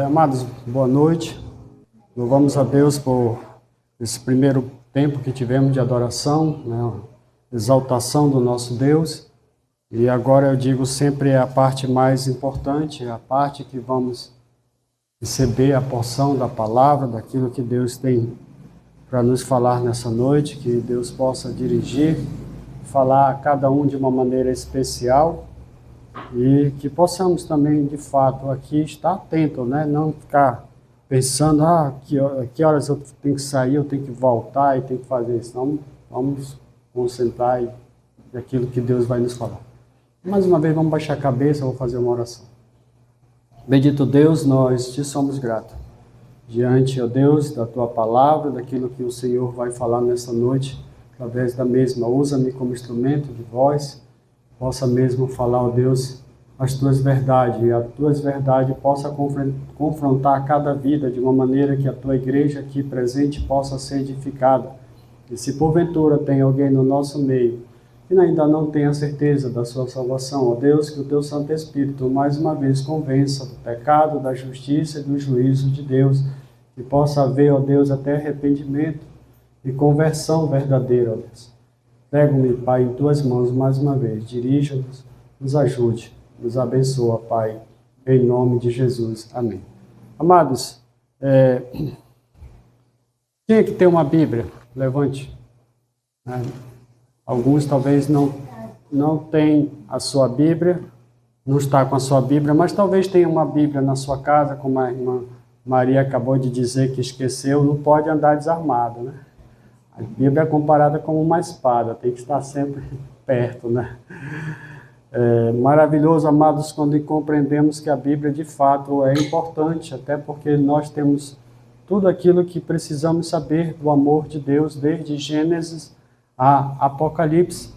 Amados, boa noite. Louvamos a Deus por esse primeiro tempo que tivemos de adoração, né? Exaltação do nosso Deus. E agora eu digo sempre a parte mais importante, a parte que vamos receber a porção da palavra, daquilo que Deus tem para nos falar nessa noite, que Deus possa dirigir, falar a cada um de uma maneira especial. E que possamos também, de fato, aqui estar atento, né? Não ficar pensando, que horas eu tenho que sair, eu tenho que voltar e tenho que fazer isso. Não, vamos concentrar naquilo que Deus vai nos falar. Mais uma vez, vamos baixar a cabeça, eu vou fazer uma oração. Bendito Deus, nós te somos gratos. Diante, ó Deus, da tua palavra, daquilo que o Senhor vai falar nessa noite, através da mesma, usa-me como instrumento de voz, possa mesmo falar, ó Deus, as tuas verdades, e as tuas verdades possa confrontar cada vida de uma maneira que a tua igreja aqui presente possa ser edificada. E se porventura tem alguém no nosso meio que ainda não tem a certeza da sua salvação, ó Deus, que o teu Santo Espírito mais uma vez convença do pecado, da justiça e do juízo de Deus, que possa haver, ó Deus, até arrependimento e conversão verdadeira, ó Deus. Pego-me, Pai, em tuas mãos mais uma vez. Dirija-nos, nos ajude, nos abençoa, Pai, em nome de Jesus. Amém. Amados, quem é que tem uma Bíblia? Levante. Alguns talvez não têm a sua Bíblia, não está com a sua Bíblia, mas talvez tenha uma Bíblia na sua casa, como a irmã Maria acabou de dizer que esqueceu, não pode andar desarmado, né? A Bíblia é comparada com uma espada, tem que estar sempre perto, né? É maravilhoso, amados, quando compreendemos que a Bíblia de fato é importante, até porque nós temos tudo aquilo que precisamos saber do amor de Deus, desde Gênesis a Apocalipse.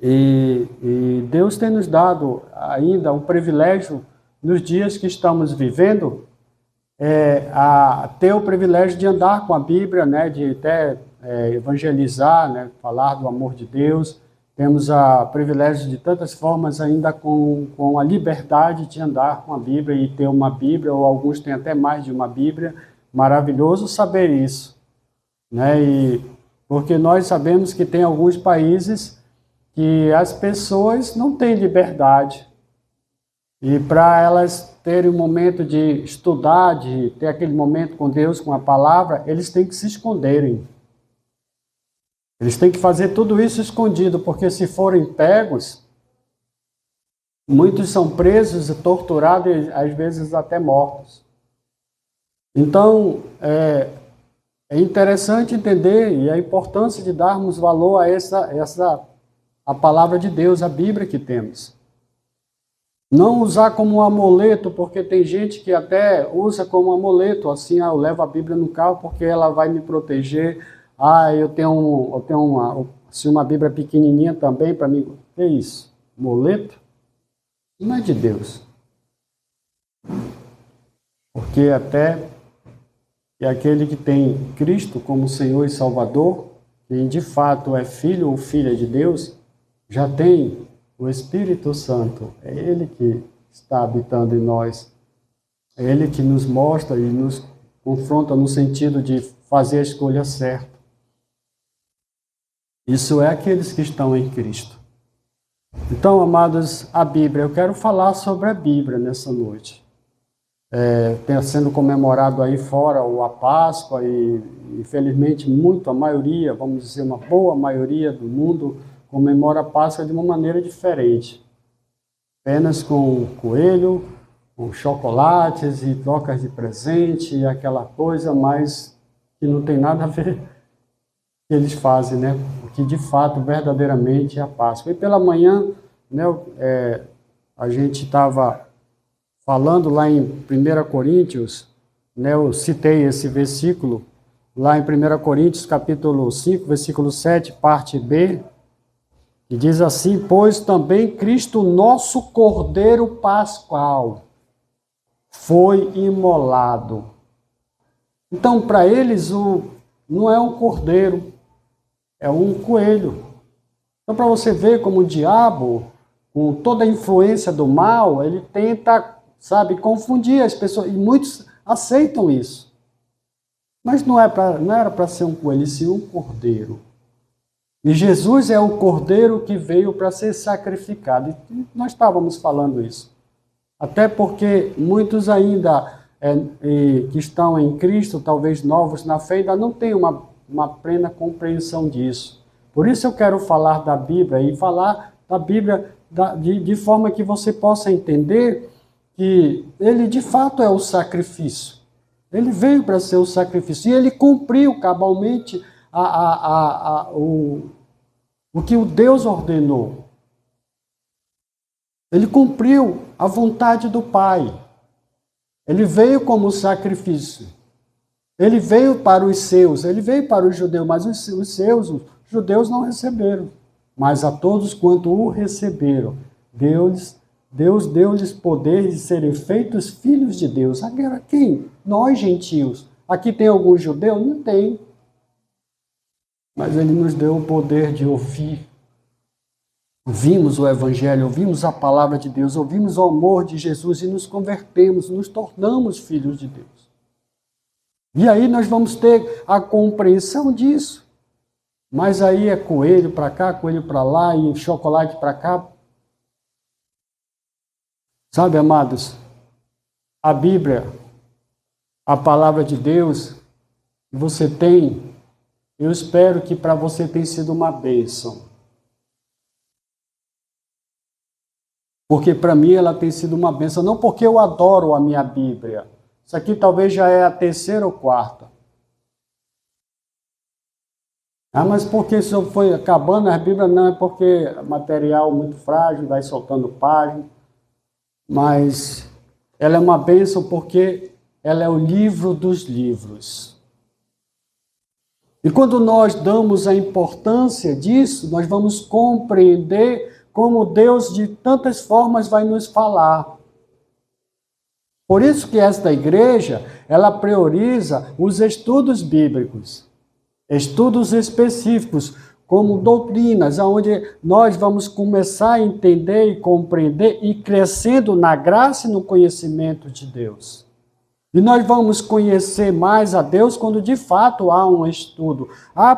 E Deus tem nos dado ainda o privilégio, nos dias que estamos vivendo, a ter o privilégio de andar com a Bíblia, né, de até evangelizar, né, falar do amor de Deus. Temos o privilégio de tantas formas ainda com a liberdade de andar com a Bíblia e ter uma Bíblia, ou alguns têm até mais de uma Bíblia. Maravilhoso saber isso, né? E porque nós sabemos que tem alguns países que as pessoas não têm liberdade. E para elas terem um momento de estudar, de ter aquele momento com Deus, com a palavra, eles têm que se esconderem. Eles têm que fazer tudo isso escondido, porque se forem pegos, muitos são presos e torturados, e às vezes até mortos. Então, é interessante entender e a importância de darmos valor a a palavra de Deus, a Bíblia que temos. Não usar como um amuleto, porque tem gente que até usa como um amuleto, assim, eu levo a Bíblia no carro porque ela vai me proteger. Eu tenho uma Bíblia pequenininha também para mim. Que isso? Amuleto? Não é de Deus. Porque até aquele que tem Cristo como Senhor e Salvador, quem de fato é filho ou filha de Deus, já tem o Espírito Santo. É Ele que está habitando em nós. É Ele que nos mostra e nos confronta no sentido de fazer a escolha certa. Isso é aqueles que estão em Cristo. Então, amados, a Bíblia, eu quero falar sobre a Bíblia nessa noite. Tem sendo comemorado aí fora a Páscoa e, infelizmente, a maioria, vamos dizer, uma boa maioria do mundo comemora a Páscoa de uma maneira diferente. Apenas com coelho, com chocolates e trocas de presente e aquela coisa, mas que não tem nada a ver com o que eles fazem, né? Que de fato, verdadeiramente é a Páscoa. E pela manhã, né, a gente estava falando lá em 1 Coríntios, né, eu citei esse versículo, lá em 1 Coríntios, capítulo 5, versículo 7, parte B, que diz assim: pois também Cristo, nosso Cordeiro Pascual, foi imolado. Então, para eles, não é um cordeiro, é um coelho. Então, para você ver como o diabo, com toda a influência do mal, ele tenta sabe, confundir as pessoas, e muitos aceitam isso. Mas não era para ser um coelho, sim um cordeiro. E Jesus é o cordeiro que veio para ser sacrificado. E nós estávamos falando isso. Até porque muitos ainda que estão em Cristo, talvez novos na fé, ainda não têm uma plena compreensão disso. Por isso eu quero falar da Bíblia e falar da Bíblia de forma que você possa entender que ele de fato é o sacrifício. Ele veio para ser o sacrifício e ele cumpriu cabalmente o que o Deus ordenou. Ele cumpriu a vontade do Pai. Ele veio como sacrifício. Ele veio para os seus, ele veio para os judeus, mas os judeus não receberam. Mas a todos quanto o receberam, Deus deu-lhes poder de serem feitos filhos de Deus. Agora quem? Nós, gentios. Aqui tem algum judeu? Não tem. Mas ele nos deu o poder de ouvir. Ouvimos o Evangelho, ouvimos a palavra de Deus, ouvimos o amor de Jesus e nos convertemos, nos tornamos filhos de Deus. E aí nós vamos ter a compreensão disso. Mas aí é coelho para cá, coelho para lá e chocolate para cá. Sabe, amados, a Bíblia, a palavra de Deus, você tem, eu espero que para você tenha sido uma bênção. Porque para mim ela tem sido uma bênção, não porque eu adoro a minha Bíblia. Isso aqui talvez já é a terceira ou quarta. Mas porque isso foi acabando a Bíblia? Não, é porque é material muito frágil, vai soltando página. Mas ela é uma bênção porque ela é o livro dos livros. E quando nós damos a importância disso, nós vamos compreender como Deus de tantas formas vai nos falar. Por isso que esta igreja, ela prioriza os estudos bíblicos, estudos específicos, como doutrinas, onde nós vamos começar a entender e compreender e crescendo na graça e no conhecimento de Deus. E nós vamos conhecer mais a Deus quando de fato há um estudo.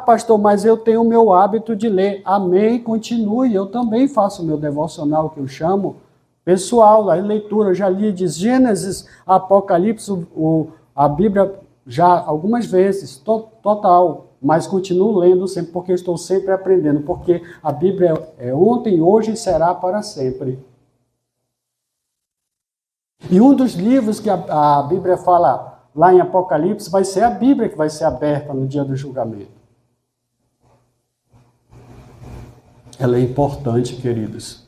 Pastor, mas eu tenho o meu hábito de ler. Amém, continue. Eu também faço o meu devocional, que eu chamo pessoal, a leitura. Eu já li de Gênesis, Apocalipse, a Bíblia já algumas vezes, total. Mas continuo lendo sempre, porque estou sempre aprendendo. Porque a Bíblia é ontem, hoje e será para sempre. E um dos livros que a Bíblia fala lá em Apocalipse vai ser a Bíblia que vai ser aberta no dia do julgamento. Ela é importante, queridos.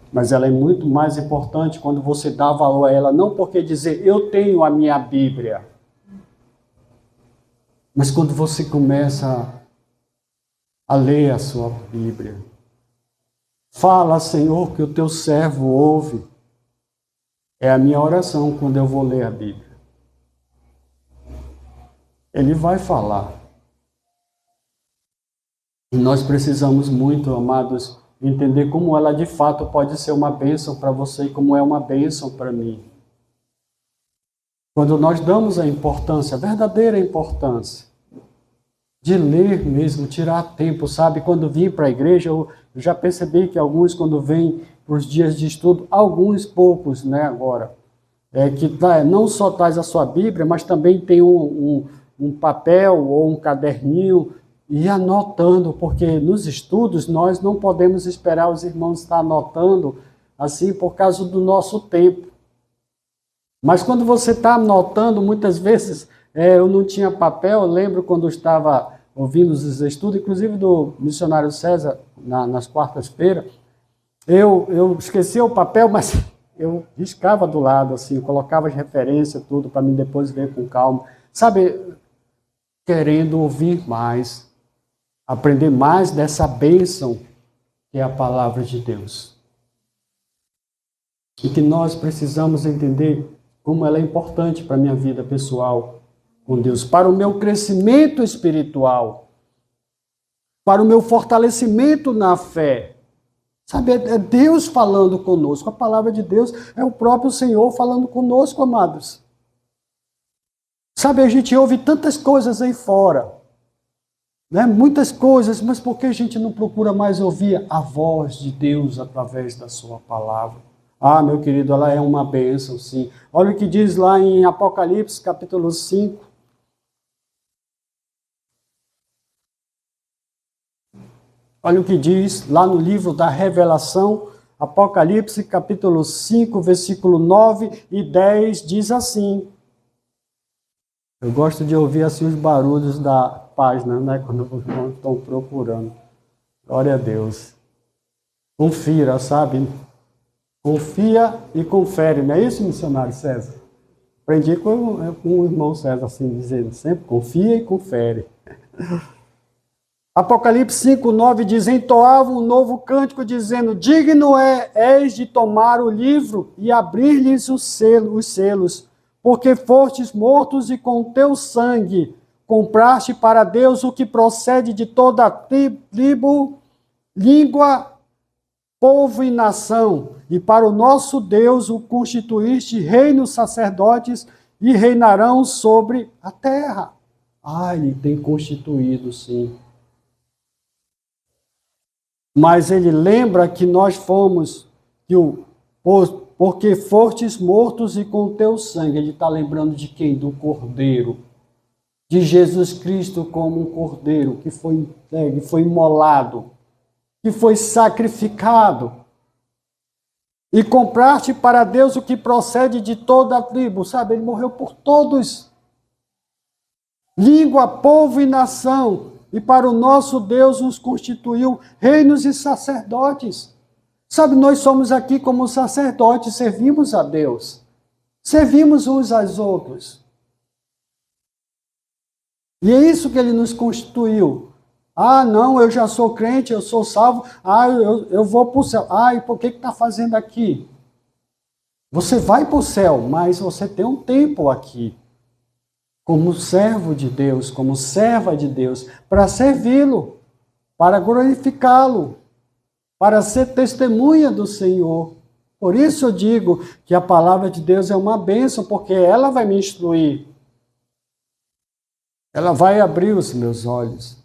Mas ela é muito mais importante quando você dá valor a ela, não porque dizer eu tenho a minha Bíblia. Mas quando você começa a ler a sua Bíblia. Fala, Senhor, que o teu servo ouve. É a minha oração quando eu vou ler a Bíblia. Ele vai falar. E nós precisamos muito, amados, entender como ela de fato pode ser uma bênção para você e como é uma bênção para mim. Quando nós damos a importância, a verdadeira importância, de ler mesmo, tirar tempo, sabe? Quando vim para a igreja, eu já percebi que alguns, quando vêm para os dias de estudo, alguns poucos, né, agora, que não só traz a sua Bíblia, mas também tem um papel ou um caderninho e anotando, porque nos estudos nós não podemos esperar os irmãos estar anotando assim por causa do nosso tempo. Mas quando você está anotando, muitas vezes, eu não tinha papel, eu lembro quando eu estava ouvindo os estudos, inclusive do missionário César, nas quartas-feiras, eu esquecia o papel, mas eu riscava do lado, assim, eu colocava as referências, tudo, para mim depois ver com calma. Sabe, querendo ouvir mais, aprender mais dessa bênção que é a palavra de Deus. E que nós precisamos entender como ela é importante para a minha vida pessoal com Deus, para o meu crescimento espiritual, para o meu fortalecimento na fé. Sabe, é Deus falando conosco. A palavra de Deus é o próprio Senhor falando conosco, amados. Sabe, a gente ouve tantas coisas aí fora, né? Muitas coisas, mas por que a gente não procura mais ouvir a voz de Deus através da sua palavra? Ah, meu querido, ela é uma bênção, sim. Olha o que diz lá em Apocalipse, capítulo 5. Olha o que diz lá no livro da Revelação, Apocalipse, capítulo 5, versículo 9 e 10, diz assim. Eu gosto de ouvir assim os barulhos da página, né? Quando estão procurando. Glória a Deus. Confira, sabe? Confia e confere, não é isso, missionário César? Aprendi com o irmão César, assim, dizendo sempre, confia e confere. Apocalipse 5, 9 diz, entoava um novo cântico, dizendo, digno és de tomar o livro e abrir-lhes os selos, porque fostes mortos e com teu sangue compraste para Deus o que procede de toda tribo, língua, povo e nação, e para o nosso Deus o constituíste reinos sacerdotes e reinarão sobre a terra. Ah, ele tem constituído, sim. Mas ele lembra que nós fomos, porque fostes mortos e com teu sangue. Ele está lembrando de quem? Do Cordeiro. De Jesus Cristo como um Cordeiro que foi entregue, foi imolado, que foi sacrificado. E compraste para Deus o que procede de toda a tribo. Sabe, ele morreu por todos. Língua, povo e nação. E para o nosso Deus nos constituiu reinos e sacerdotes. Sabe, nós somos aqui como sacerdotes, servimos a Deus. Servimos uns aos outros. E é isso que ele nos constituiu. Ah, não, eu já sou crente, eu sou salvo. Ah, eu vou para o céu. Ah, e por que está fazendo aqui? Você vai para o céu, mas você tem um tempo aqui. Como servo de Deus, como serva de Deus, para servi-lo, para glorificá-lo, para ser testemunha do Senhor. Por isso eu digo que a palavra de Deus é uma bênção, porque ela vai me instruir. Ela vai abrir os meus olhos,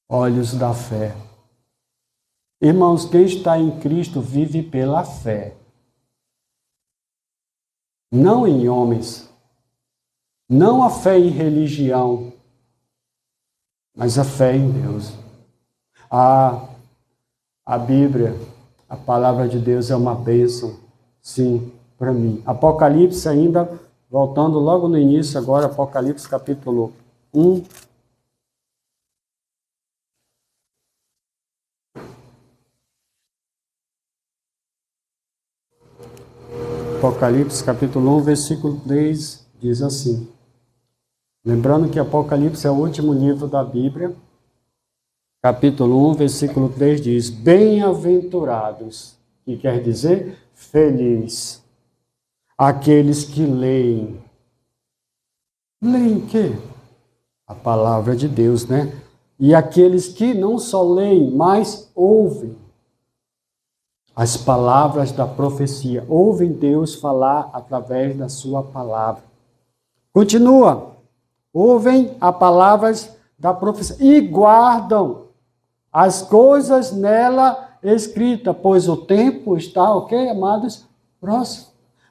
olhos da fé. Irmãos, quem está em Cristo vive pela fé. Não em homens. Não a fé em religião, mas a fé em Deus. A Bíblia, a palavra de Deus é uma bênção, sim, para mim. Apocalipse ainda, voltando logo no início agora, Apocalipse capítulo 1. Apocalipse capítulo 1, versículo 3, diz assim. Lembrando que Apocalipse é o último livro da Bíblia. Capítulo 1, versículo 3 diz, bem-aventurados, que quer dizer feliz, aqueles que leem. Leem o quê? A palavra de Deus, né? E aqueles que não só leem, mas ouvem as palavras da profecia. Ouvem Deus falar através da sua palavra. Continua. Ouvem as palavras da profecia e guardam as coisas nela escritas, pois o tempo está, ok, amados? Próximo.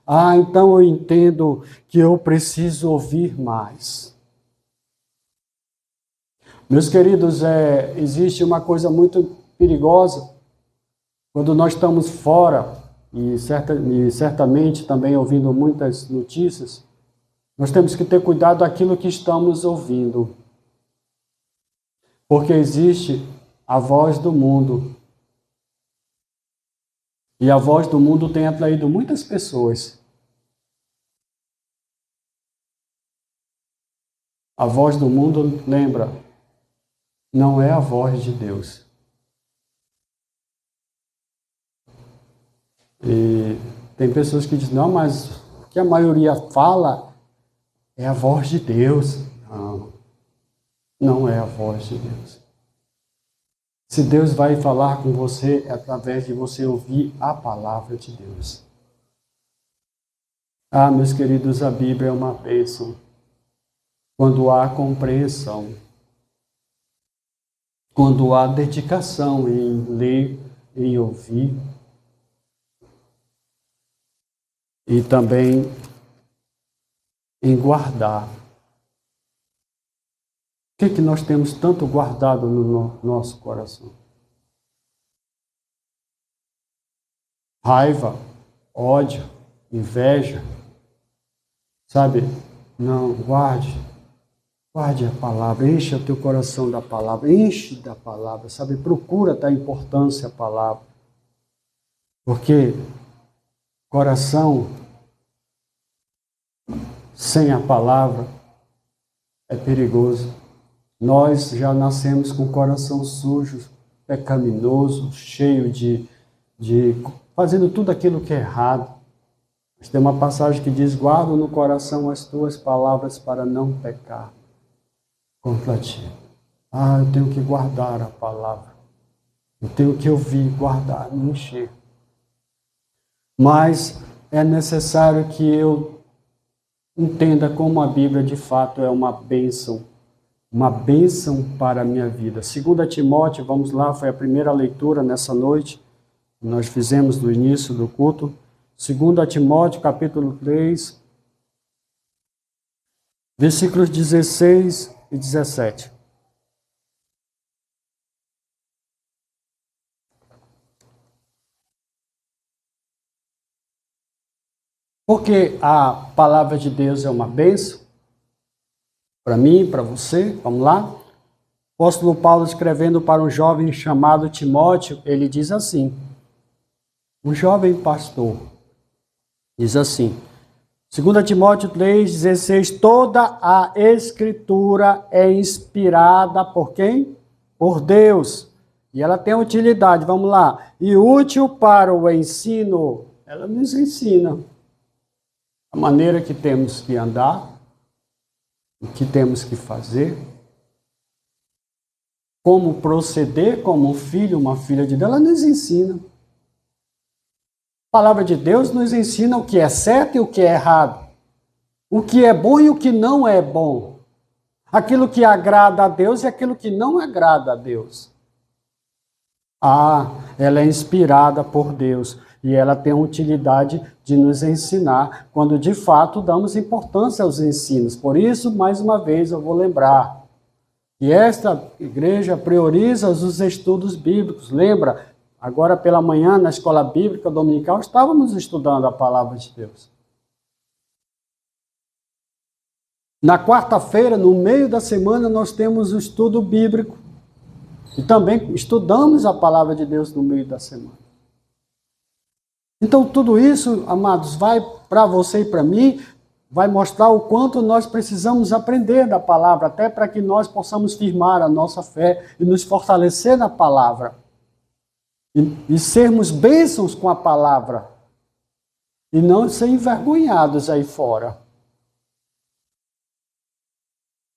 Ah, então eu entendo que eu preciso ouvir mais. Meus queridos, existe uma coisa muito perigosa quando nós estamos fora e certamente também ouvindo muitas notícias. Nós temos que ter cuidado daquilo que estamos ouvindo. Porque existe a voz do mundo. E a voz do mundo tem atraído muitas pessoas. A voz do mundo, lembra, não é a voz de Deus. E tem pessoas que dizem, não, mas o que a maioria fala é a voz de Deus. Não, não é a voz de Deus. Se Deus vai falar com você, é através de você ouvir a palavra de Deus. Ah, meus queridos, a Bíblia é uma bênção. Quando há compreensão, quando há dedicação em ler, em ouvir, e também em guardar. O que nós temos tanto guardado no nosso coração? Raiva, ódio, inveja. Sabe? Não, guarde a palavra, enche o teu coração da palavra, enche da palavra, sabe? Procura dar importância à palavra. Porque coração sem a palavra é perigoso. Nós já nascemos com o coração sujo, pecaminoso, cheio de fazendo tudo aquilo que é errado. Mas tem uma passagem que diz: guarda no coração as tuas palavras para não pecar contra ti. Ah, eu tenho que guardar a palavra. Eu tenho que ouvir, guardar, me encher. Mas é necessário que eu entenda como a Bíblia de fato é uma bênção para a minha vida. 2 Timóteo, vamos lá, foi a primeira leitura nessa noite, nós fizemos no início do culto. 2 Timóteo, capítulo 3, versículos 16 e 17. Porque a palavra de Deus é uma bênção para mim, para você. Vamos lá? O apóstolo Paulo, escrevendo para um jovem chamado Timóteo, ele diz assim, um jovem pastor, diz assim, 2 Timóteo 3,16, toda a Escritura é inspirada por quem? Por Deus. E ela tem utilidade, vamos lá, e útil para o ensino. Ela nos ensina a maneira que temos que andar, o que temos que fazer, como proceder como um filho, uma filha de Deus, ela nos ensina. A palavra de Deus nos ensina o que é certo e o que é errado, o que é bom e o que não é bom, aquilo que agrada a Deus e aquilo que não agrada a Deus. Ah, ela é inspirada por Deus e ela tem a utilidade de nos ensinar quando de fato damos importância aos ensinos. Por isso, mais uma vez, eu vou lembrar que esta igreja prioriza os estudos bíblicos. Lembra, agora pela manhã, na escola bíblica dominical, estávamos estudando a palavra de Deus. Na quarta-feira, no meio da semana, nós temos o estudo bíblico. E também estudamos a palavra de Deus no meio da semana. Então, tudo isso, amados, vai para você e para mim, vai mostrar o quanto nós precisamos aprender da palavra, até para que nós possamos firmar a nossa fé e nos fortalecer na palavra. E sermos bênçãos com a palavra. E não ser envergonhados aí fora.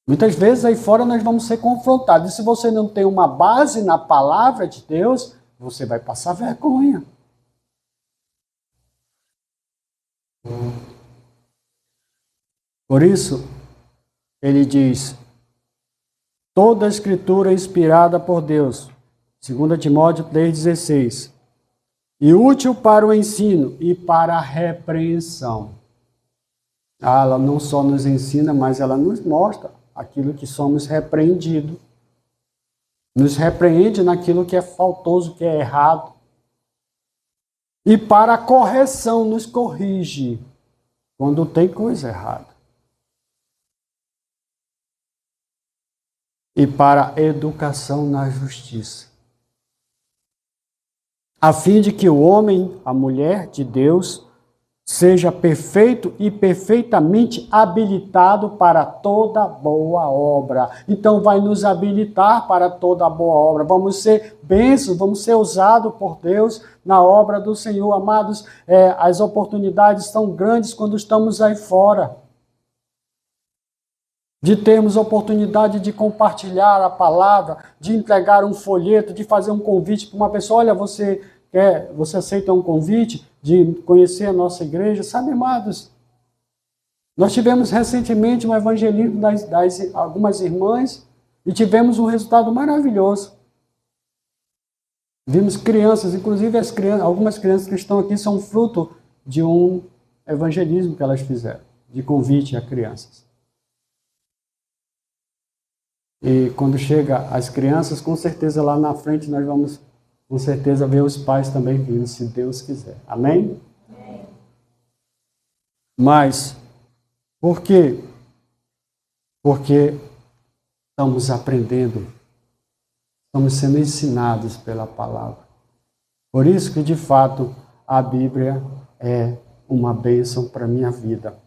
Muitas vezes aí fora nós vamos ser confrontados. E se você não tem uma base na palavra de Deus, você vai passar vergonha. Por isso, ele diz, toda a Escritura é inspirada por Deus. 2 Timóteo 3,16. E útil para o ensino e para a repreensão. Ah, ela não só nos ensina, mas ela nos mostra aquilo que somos repreendidos. Nos repreende naquilo que é faltoso, que é errado. E para a correção, nos corrige quando tem coisa errada. E para a educação na justiça. A fim de que o homem, a mulher de Deus, seja perfeito e perfeitamente habilitado para toda boa obra. Então vai nos habilitar para toda boa obra. Vamos ser bênçãos, vamos ser usados por Deus na obra do Senhor. Amados, as oportunidades são grandes quando estamos aí fora. de termos oportunidade de compartilhar a palavra, de entregar um folheto, de fazer um convite para uma pessoa. Olha, você aceita um convite de conhecer a nossa igreja? Sabe, amados, nós tivemos recentemente um evangelismo das algumas irmãs e tivemos um resultado maravilhoso. Vimos crianças, inclusive algumas crianças que estão aqui são fruto de um evangelismo que elas fizeram, de convite a crianças. E quando chega as crianças, com certeza lá na frente nós vamos, com certeza, ver os pais também vindo, se Deus quiser. Amém? Amém. Mas, por quê? Porque estamos aprendendo, estamos sendo ensinados pela palavra. Por isso que, de fato, a Bíblia é uma bênção para a minha vida.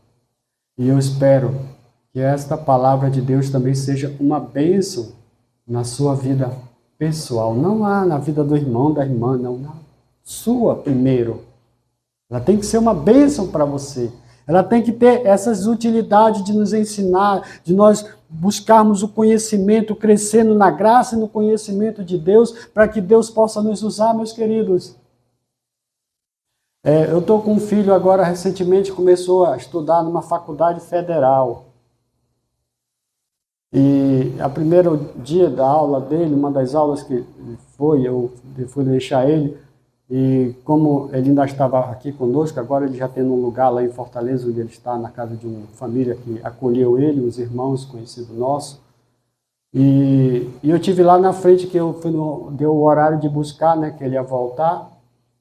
E eu espero que esta palavra de Deus também seja uma bênção na sua vida pessoal. Não lá na vida do irmão, da irmã, não. Na sua primeiro. Ela tem que ser uma bênção para você. Ela tem que ter essas utilidades de nos ensinar, de nós buscarmos o conhecimento, crescendo na graça e no conhecimento de Deus, para que Deus possa nos usar, meus queridos. Eu estou com um filho agora, recentemente começou a estudar numa faculdade federal. E a primeiro dia da aula dele, uma das aulas que eu fui deixar ele, e como ele ainda estava aqui conosco, agora ele já tem um lugar lá em Fortaleza, onde ele está, na casa de uma família que acolheu ele, os irmãos conhecidos nossos. E eu tive lá na frente, que deu o horário de buscar, né, que ele ia voltar.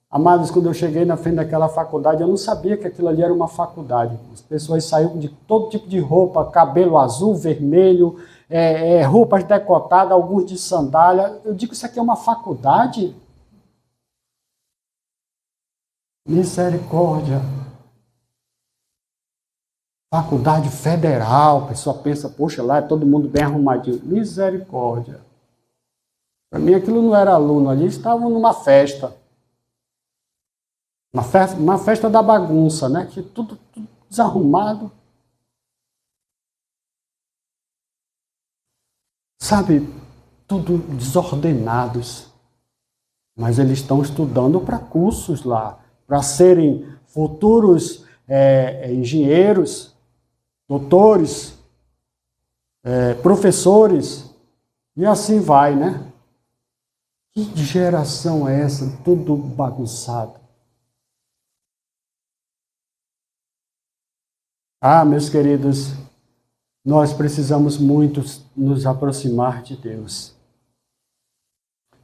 Amados, quando eu cheguei na frente daquela faculdade, eu não sabia que aquilo ali era uma faculdade. As pessoas saíam de todo tipo de roupa, cabelo azul, vermelho, roupas decotadas, alguns de sandália. Eu digo, isso aqui é uma faculdade? Misericórdia. Faculdade federal, a pessoa pensa, poxa, lá é todo mundo bem arrumadinho. Misericórdia. Para mim aquilo não era aluno, ali estavam numa festa. Uma festa da bagunça, né? Que tudo desarrumado. Sabe, tudo desordenados. Mas eles estão estudando para cursos lá, para serem futuros engenheiros, doutores, professores, e assim vai, né? Que geração é essa? Tudo bagunçado. Ah, meus queridos, nós precisamos muito nos aproximar de Deus.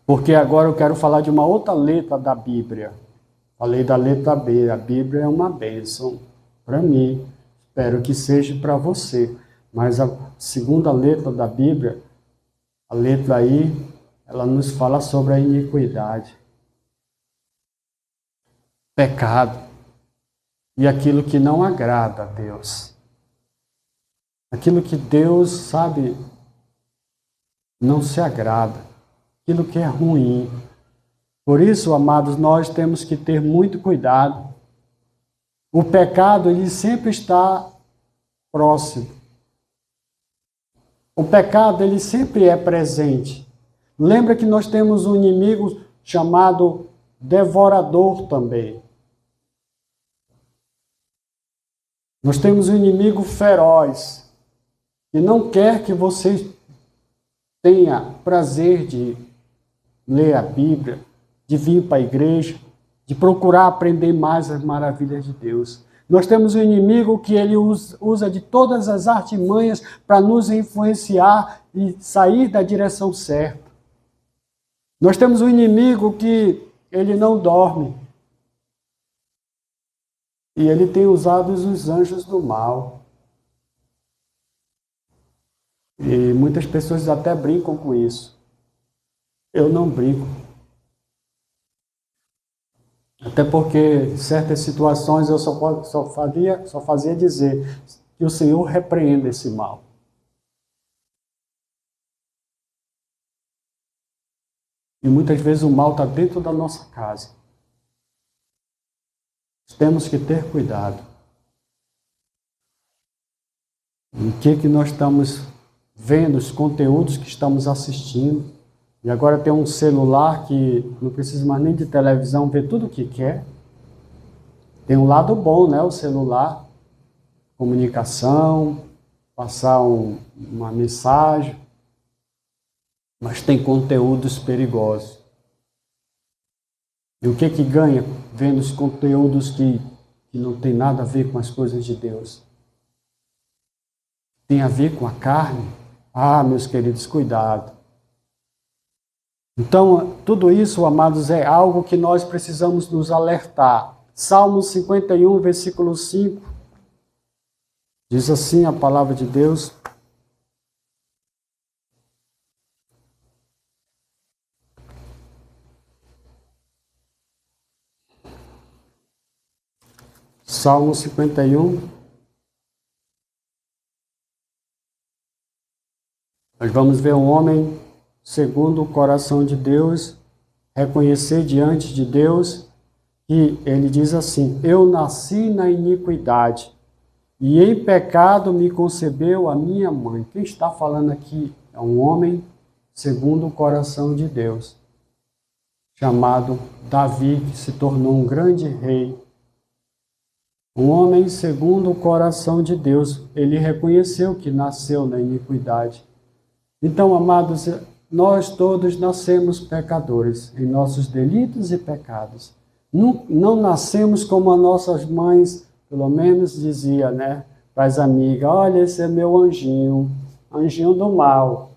Porque agora eu quero falar de uma outra letra da Bíblia. Falei da letra B. A Bíblia é uma bênção para mim. Espero que seja para você. Mas a segunda letra da Bíblia, a letra I, ela nos fala sobre a iniquidade, pecado e aquilo que não agrada a Deus. Aquilo que Deus, sabe, não se agrada. Aquilo que é ruim. Por isso, amados, nós temos que ter muito cuidado. O pecado, ele sempre está próximo. O pecado, ele sempre é presente. Lembra que nós temos um inimigo chamado devorador também. Nós temos um inimigo feroz, que não quer que você tenha prazer de ler a Bíblia, de vir para a igreja, de procurar aprender mais as maravilhas de Deus. Nós temos um inimigo que ele usa de todas as artimanhas para nos influenciar e sair da direção certa. Nós temos um inimigo que ele não dorme. E ele tem usado os anjos do mal. E muitas pessoas até brincam com isso. Eu não brinco. Até porque, em certas situações, eu só fazia dizer que o Senhor repreenda esse mal. E muitas vezes o mal está dentro da nossa casa. Temos que ter cuidado. O que nós estamos vendo, os conteúdos que estamos assistindo. E agora tem um celular que não precisa mais nem de televisão, ver tudo o que quer. Tem um lado bom, né, o celular. Comunicação, passar uma mensagem. Mas tem conteúdos perigosos. E o que ganha vendo os conteúdos que não tem nada a ver com as coisas de Deus? Tem a ver com a carne? Ah, meus queridos, cuidado. Então, tudo isso, amados, é algo que nós precisamos nos alertar. Salmo 51, versículo 5, diz assim a palavra de Deus: Salmo 51. Nós vamos ver um homem segundo o coração de Deus, reconhecer diante de Deus, e ele diz assim: eu nasci na iniquidade, e em pecado me concebeu a minha mãe. Quem está falando aqui é um homem segundo o coração de Deus, chamado Davi, que se tornou um grande rei. Um homem segundo o coração de Deus, ele reconheceu que nasceu na iniquidade. Então, amados, nós todos nascemos pecadores em nossos delitos e pecados. Não nascemos como as nossas mães, pelo menos dizia, né, para as amigas: olha, esse é meu anjinho, anjinho do mal.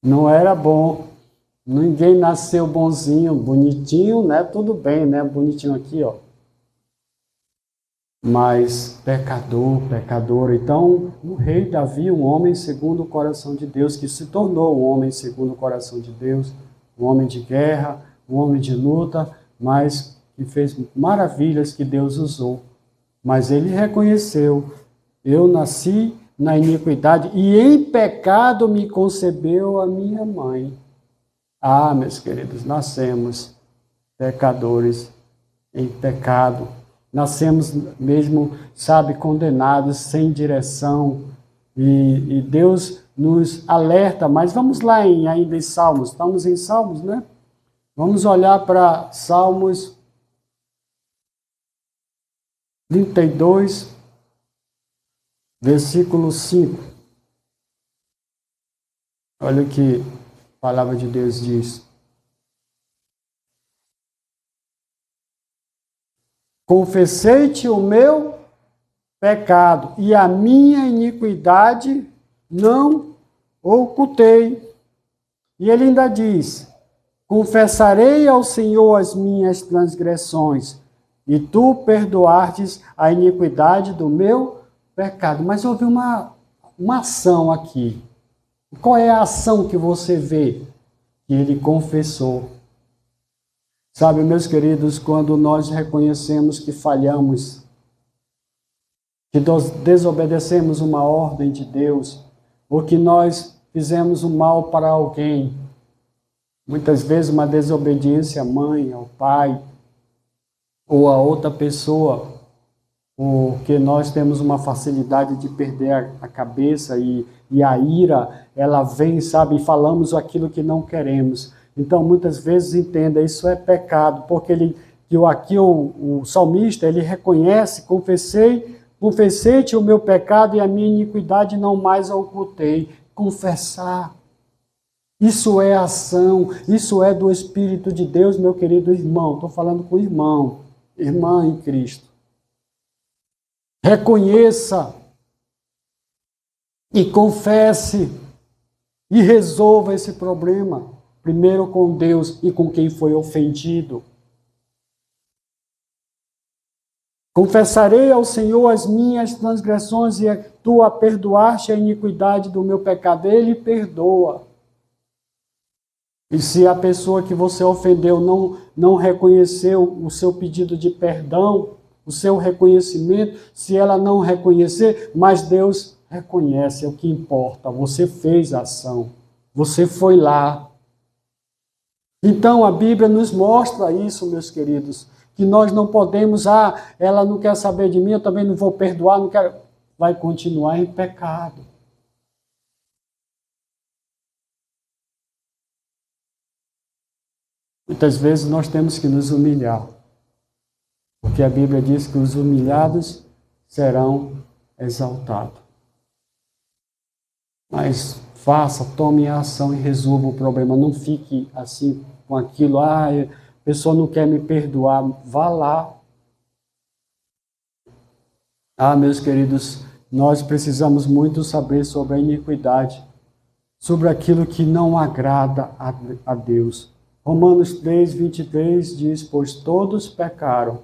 Não era bom. Ninguém nasceu bonzinho, bonitinho, né? Tudo bem, né? Bonitinho aqui, ó. Mas pecador, pecadora. Então, o rei Davi, um homem segundo o coração de Deus, que se tornou um homem segundo o coração de Deus, um homem de guerra, um homem de luta, mas que fez maravilhas que Deus usou. Mas ele reconheceu: eu nasci na iniquidade e em pecado me concebeu a minha mãe. Ah, meus queridos, nascemos pecadores em pecado. Nascemos mesmo, sabe, condenados, sem direção. E Deus nos alerta. Mas vamos lá ainda em Salmos. Estamos em Salmos, né? Vamos olhar para Salmos 32, versículo 5. Olha o que a palavra de Deus diz: confessei-te o meu pecado e a minha iniquidade não ocultei. E ele ainda diz: confessarei ao Senhor as minhas transgressões e tu perdoastes a iniquidade do meu pecado. Mas houve uma ação aqui. Qual é a ação que você vê? Que ele confessou. Sabe, meus queridos, quando nós reconhecemos que falhamos, que desobedecemos uma ordem de Deus, ou que nós fizemos um mal para alguém, muitas vezes uma desobediência à mãe, ao pai, ou a outra pessoa, porque nós temos uma facilidade de perder a cabeça e a ira, ela vem, sabe, e falamos aquilo que não queremos. Então, muitas vezes, entenda, isso é pecado, porque aqui o salmista, ele reconhece: confessei-te o meu pecado e a minha iniquidade não mais a ocultei. Confessar. Isso é ação, isso é do Espírito de Deus, meu querido irmão. Estou falando com o irmão, irmã em Cristo. Reconheça e confesse e resolva esse problema, primeiro com Deus e com quem foi ofendido. Confessarei ao Senhor as minhas transgressões e tu a perdoaste a iniquidade do meu pecado. Ele perdoa. E se a pessoa que você ofendeu não reconheceu o seu pedido de perdão, o seu reconhecimento, se ela não reconhecer, mas Deus reconhece, é o que importa. Você fez a ação, você foi lá. Então a Bíblia nos mostra isso, meus queridos, que nós não podemos, ela não quer saber de mim, eu também não vou perdoar, não quero. Vai continuar em pecado. Muitas vezes nós temos que nos humilhar, porque a Bíblia diz que os humilhados serão exaltados. Mas faça, tome ação e resolva o problema. Não fique assim com aquilo. A pessoa não quer me perdoar. Vá lá. Meus queridos, nós precisamos muito saber sobre a iniquidade, sobre aquilo que não agrada a Deus. Romanos 3, 23 diz, pois todos pecaram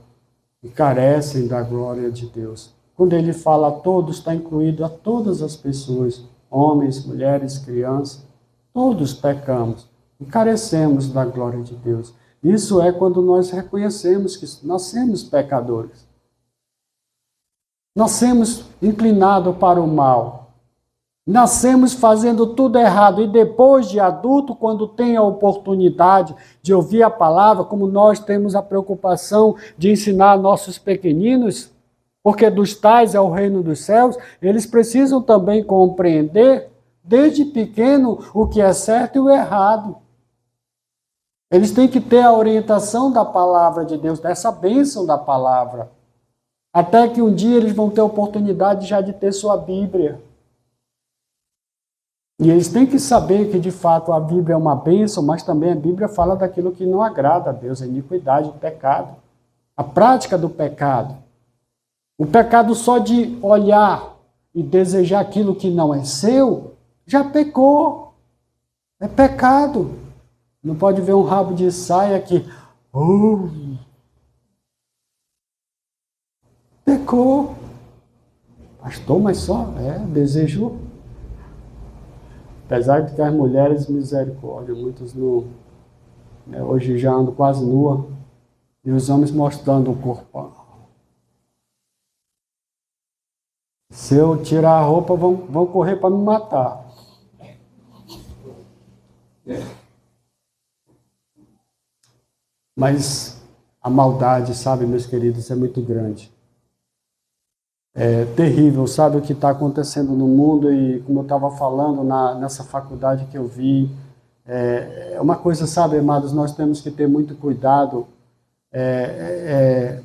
e carecem da glória de Deus. Quando ele fala a todos, está incluído a todas as pessoas, homens, mulheres, crianças, todos pecamos e carecemos da glória de Deus. Isso é quando nós reconhecemos que nascemos pecadores. Nascemos inclinados para o mal. Nascemos fazendo tudo errado. E depois de adulto, quando tem a oportunidade de ouvir a palavra, como nós temos a preocupação de ensinar nossos pequeninos, porque dos tais é o reino dos céus, eles precisam também compreender, desde pequeno, o que é certo e o errado. Eles têm que ter a orientação da palavra de Deus, dessa bênção da palavra. Até que um dia eles vão ter a oportunidade já de ter sua Bíblia. E eles têm que saber que, de fato, a Bíblia é uma bênção, mas também a Bíblia fala daquilo que não agrada a Deus, a iniquidade, o pecado. A prática do pecado. O pecado só de olhar e desejar aquilo que não é seu, já pecou. É pecado. Não pode ver um rabo de saia que... pecou. Pastor, mas só desejou. Apesar de que as mulheres, misericórdia, muitos não, hoje já andam quase nua, e os homens mostrando o corpo. Se eu tirar a roupa, vão correr para me matar. Mas a maldade, sabe, meus queridos, é muito grande. É terrível, sabe o que está acontecendo no mundo, e como eu estava falando nessa faculdade que eu vi, é uma coisa, sabe, amados, nós temos que ter muito cuidado. A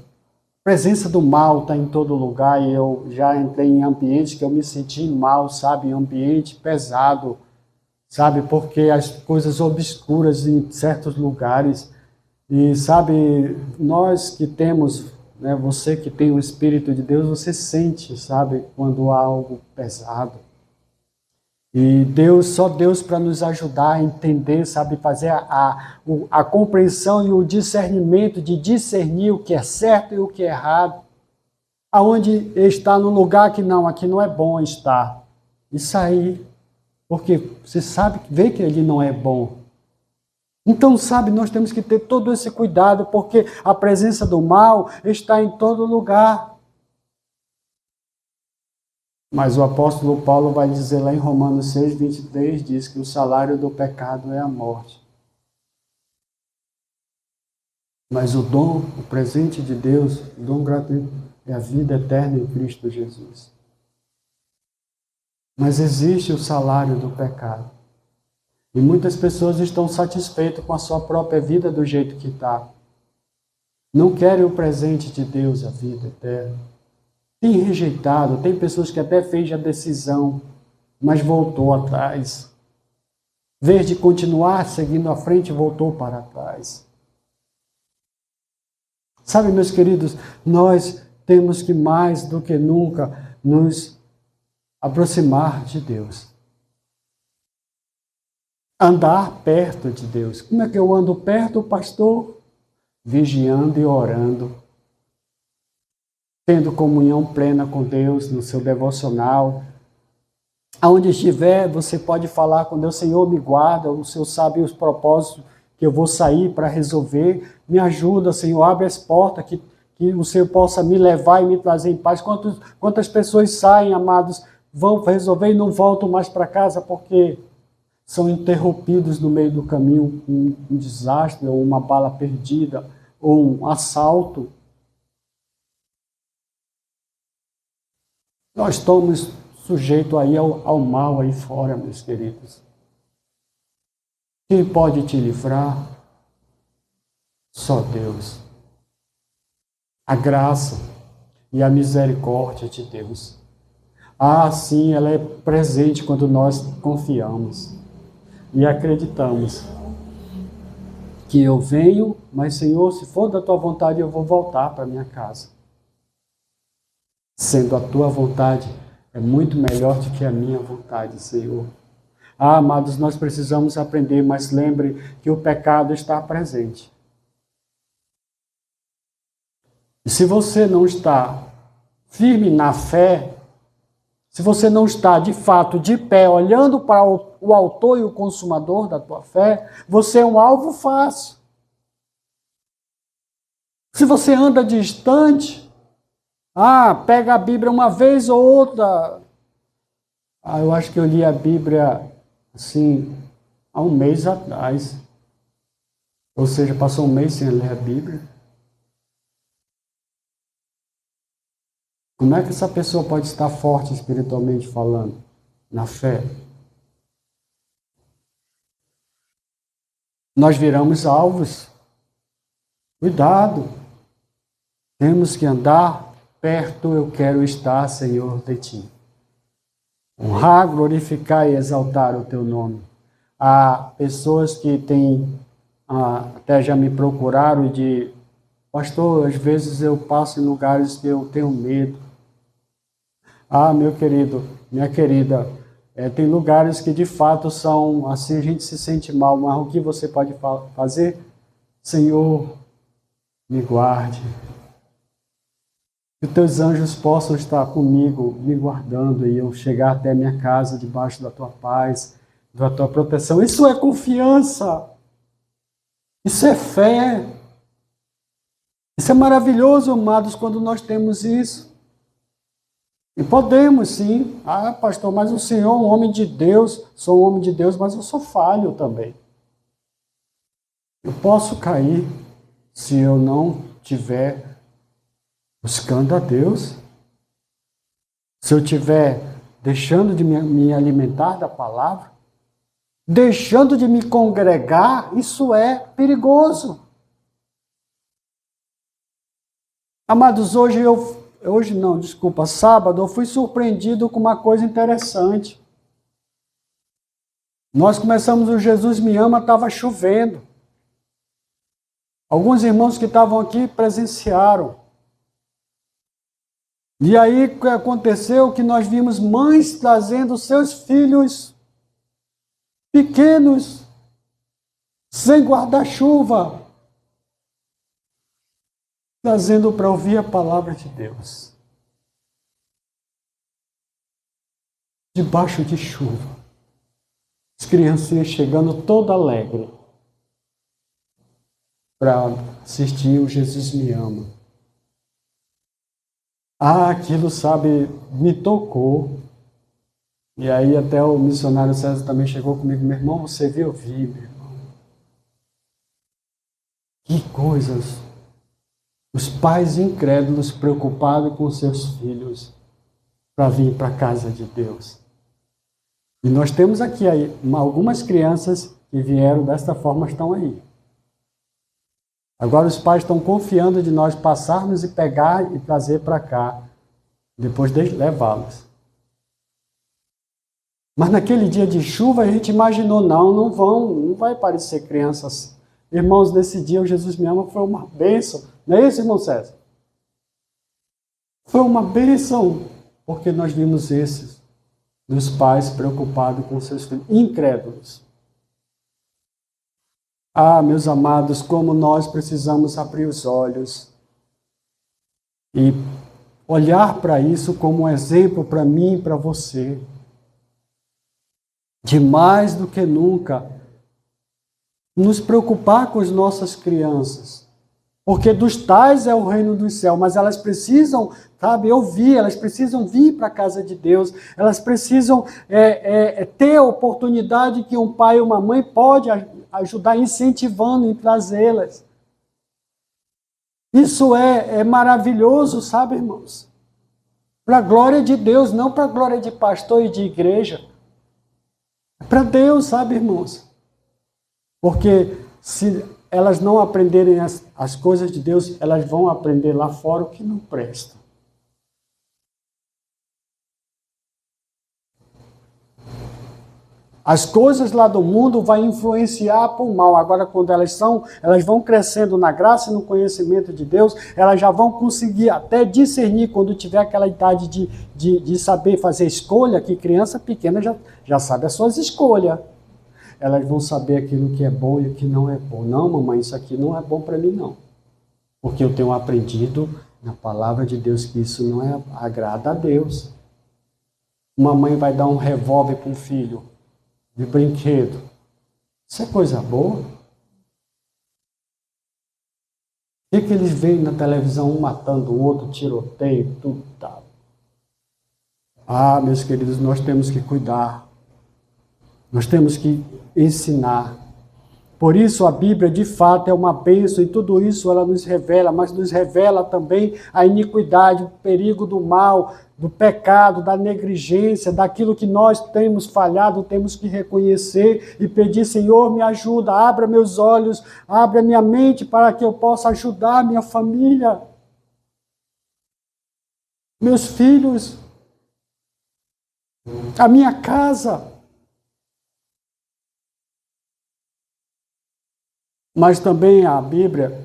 presença do mal está em todo lugar, e eu já entrei em ambientes que eu me senti mal, sabe, em ambiente pesado, sabe, porque as coisas obscuras em certos lugares, e sabe, nós que temos... Você que tem o Espírito de Deus, você sente, sabe, quando há algo pesado. E só Deus para nos ajudar a entender, sabe, fazer a compreensão e o discernimento de discernir o que é certo e o que é errado. Aonde está no lugar que não, aqui não é bom estar. E sair, porque você sabe, vê que ele não é bom. Então, sabe, nós temos que ter todo esse cuidado, porque a presença do mal está em todo lugar. Mas o apóstolo Paulo vai dizer lá em Romanos 6, 23, diz que o salário do pecado é a morte. Mas o dom, o presente de Deus, o dom gratuito, é a vida eterna em Cristo Jesus. Mas existe o salário do pecado. E muitas pessoas estão satisfeitas com a sua própria vida do jeito que está. Não querem o presente de Deus, a vida eterna. Tem rejeitado, tem pessoas que até fez a decisão, mas voltou atrás. Em vez de continuar seguindo à frente, voltou para trás. Sabe, meus queridos, nós temos que mais do que nunca nos aproximar de Deus. Andar perto de Deus. Como é que eu ando perto, pastor? Vigiando e orando. Tendo comunhão plena com Deus no seu devocional. Aonde estiver, você pode falar com Deus, Senhor, me guarda, o Senhor sabe os propósitos que eu vou sair para resolver. Me ajuda, Senhor, abre as portas, que o Senhor possa me levar e me trazer em paz. Quantas pessoas saem, amados, vão resolver e não voltam mais para casa porque... são interrompidos no meio do caminho, um desastre, ou uma bala perdida, ou um assalto. Nós estamos sujeitos aí ao mal aí fora, meus queridos. Quem pode te livrar? Só Deus. A graça e a misericórdia de Deus. Sim, ela é presente quando nós confiamos e acreditamos que eu venho, mas Senhor, se for da tua vontade, eu vou voltar para minha casa. Sendo a tua vontade é muito melhor do que a minha vontade, Senhor. Amados, nós precisamos aprender, mas lembre que o pecado está presente. E se você não está firme na fé, se você não está de fato de pé, olhando para o autor e o consumador da tua fé, você é um alvo fácil. Se você anda distante, pega a Bíblia uma vez ou outra. Eu acho que eu li a Bíblia assim, há um mês atrás. Ou seja, passou um mês sem ler a Bíblia. Como é que essa pessoa pode estar forte espiritualmente falando? Na fé. Nós viramos alvos. Cuidado. Temos que andar perto, eu quero estar, Senhor, de Ti. Honrar, glorificar e exaltar o Teu nome. Há pessoas que têm, até já me procuraram de, pastor, às vezes eu passo em lugares que eu tenho medo. Meu querido, minha querida, tem lugares que de fato são, assim a gente se sente mal, mas o que você pode fazer? Senhor, me guarde. Que os teus anjos possam estar comigo, me guardando, e eu chegar até a minha casa debaixo da tua paz, da tua proteção. Isso é confiança. Isso é fé. Isso é maravilhoso, amados, quando nós temos isso. E podemos, sim. Pastor, mas o Senhor é um homem de Deus. Sou um homem de Deus, mas eu sou falho também. Eu posso cair se eu não estiver buscando a Deus. Se eu estiver deixando de me alimentar da palavra, deixando de me congregar, isso é perigoso. Amados, sábado, eu fui surpreendido com uma coisa interessante. Nós começamos o Jesus Me Ama, estava chovendo. Alguns irmãos que estavam aqui presenciaram. E aí o que aconteceu? Que nós vimos mães trazendo seus filhos pequenos, sem guarda-chuva, trazendo para ouvir a palavra de Deus. Debaixo de chuva. As criancinhas chegando toda alegre para assistir o Jesus Me Ama. Aquilo, me tocou. E aí até o missionário César também chegou comigo. Meu irmão, você viu? Eu vi, meu irmão. Que coisas. Os pais incrédulos preocupados com seus filhos para vir para a casa de Deus. E nós temos aqui algumas crianças que vieram desta forma, estão aí. Agora os pais estão confiando de nós passarmos e pegar e trazer para cá, depois de levá-los. Mas naquele dia de chuva a gente imaginou, não vai parecer crianças. Irmãos, nesse dia o Jesus Me Ama foi uma bênção. Não é isso, irmão César? Foi uma bênção, porque nós vimos esses, dos pais preocupados com seus filhos, incrédulos. Meus amados, como nós precisamos abrir os olhos e olhar para isso como um exemplo para mim e para você. De mais do que nunca, nos preocupar com as nossas crianças. Porque dos tais é o reino do céu, mas elas precisam, ouvir, elas precisam vir para a casa de Deus, elas precisam ter a oportunidade que um pai ou uma mãe pode ajudar incentivando em trazê-las. Isso é maravilhoso, sabe, irmãos? Para a glória de Deus, não para a glória de pastor e de igreja. É para Deus, sabe, irmãos? Porque se elas não aprenderem as coisas de Deus, elas vão aprender lá fora o que não presta. As coisas lá do mundo vão influenciar para o mal. Agora, quando elas vão crescendo na graça e no conhecimento de Deus, elas já vão conseguir até discernir quando tiver aquela idade de saber fazer escolha, que criança pequena já sabe as suas escolhas. Elas vão saber aquilo que é bom e o que não é bom. Não, mamãe, isso aqui não é bom para mim, não. Porque eu tenho aprendido na palavra de Deus que isso não agrada a Deus. Uma mãe vai dar um revólver para um filho de brinquedo. Isso é coisa boa? O que eles veem na televisão, um matando o outro, tiroteio, tudo tal. Ah, meus queridos, nós temos que cuidar. Nós temos que ensinar. Por isso a Bíblia de fato é uma bênção e tudo isso ela nos revela, mas nos revela também a iniquidade, o perigo do mal, do pecado, da negligência, daquilo que nós temos falhado, temos que reconhecer e pedir, Senhor, me ajuda, abra meus olhos, abra minha mente para que eu possa ajudar minha família, meus filhos, a minha casa. Mas também a Bíblia,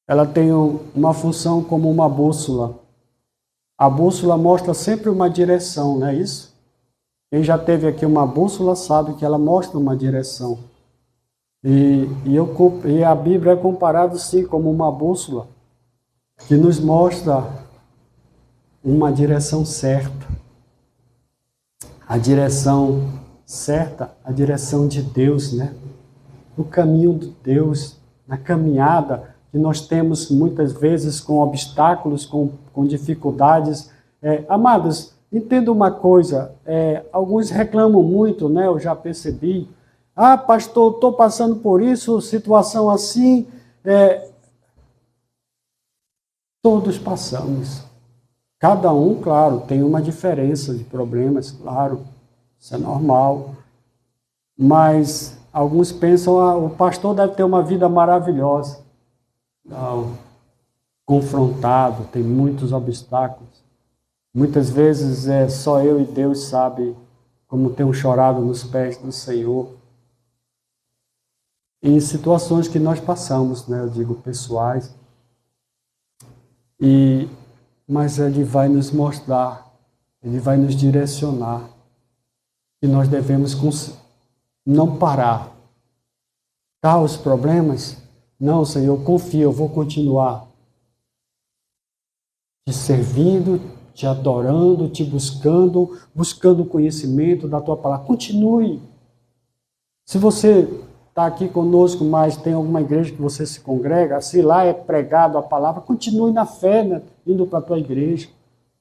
ela tem uma função como uma bússola. A bússola mostra sempre uma direção, não é isso? Quem já teve aqui uma bússola sabe que ela mostra uma direção. E a Bíblia é comparada sim como uma bússola, que nos mostra uma direção certa. A direção certa, a direção de Deus, né? No caminho de Deus, na caminhada que nós temos muitas vezes com obstáculos, com dificuldades. Amados, entenda uma coisa, alguns reclamam muito, né? Eu já percebi. Ah, pastor, estou passando por isso, situação assim. Todos passamos. Cada um, claro, tem uma diferença de problemas, claro, isso é normal. Mas alguns pensam, o pastor deve ter uma vida maravilhosa. Não, confrontado, tem muitos obstáculos. Muitas vezes só eu e Deus sabe como tenho chorado nos pés do Senhor. Em situações que nós passamos, né, eu digo pessoais. Mas Ele vai nos mostrar, Ele vai nos direcionar que nós devemos não parar. Tá, os problemas? Não, Senhor, eu confio, eu vou continuar te servindo, te adorando, te buscando conhecimento da tua palavra. Continue. Se você está aqui conosco, mas tem alguma igreja que você se congrega, se lá é pregado a palavra, continue na fé, né, indo para a tua igreja.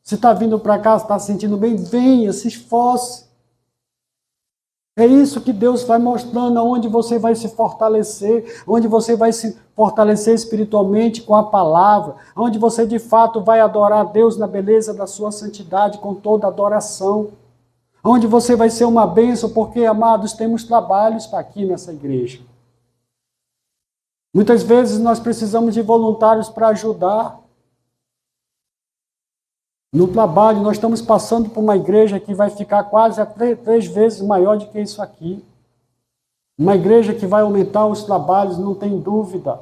Se está vindo para cá, está se sentindo bem, venha, se esforce. É isso que Deus vai mostrando, onde você vai se fortalecer, onde você vai se fortalecer espiritualmente com a palavra, onde você de fato vai adorar a Deus na beleza da sua santidade, com toda adoração. Onde você vai ser uma bênção, porque, amados, temos trabalhos aqui nessa igreja. Muitas vezes nós precisamos de voluntários para ajudar. No trabalho, nós estamos passando por uma igreja que vai ficar quase 3 vezes maior do que isso aqui. Uma igreja que vai aumentar os trabalhos, não tem dúvida.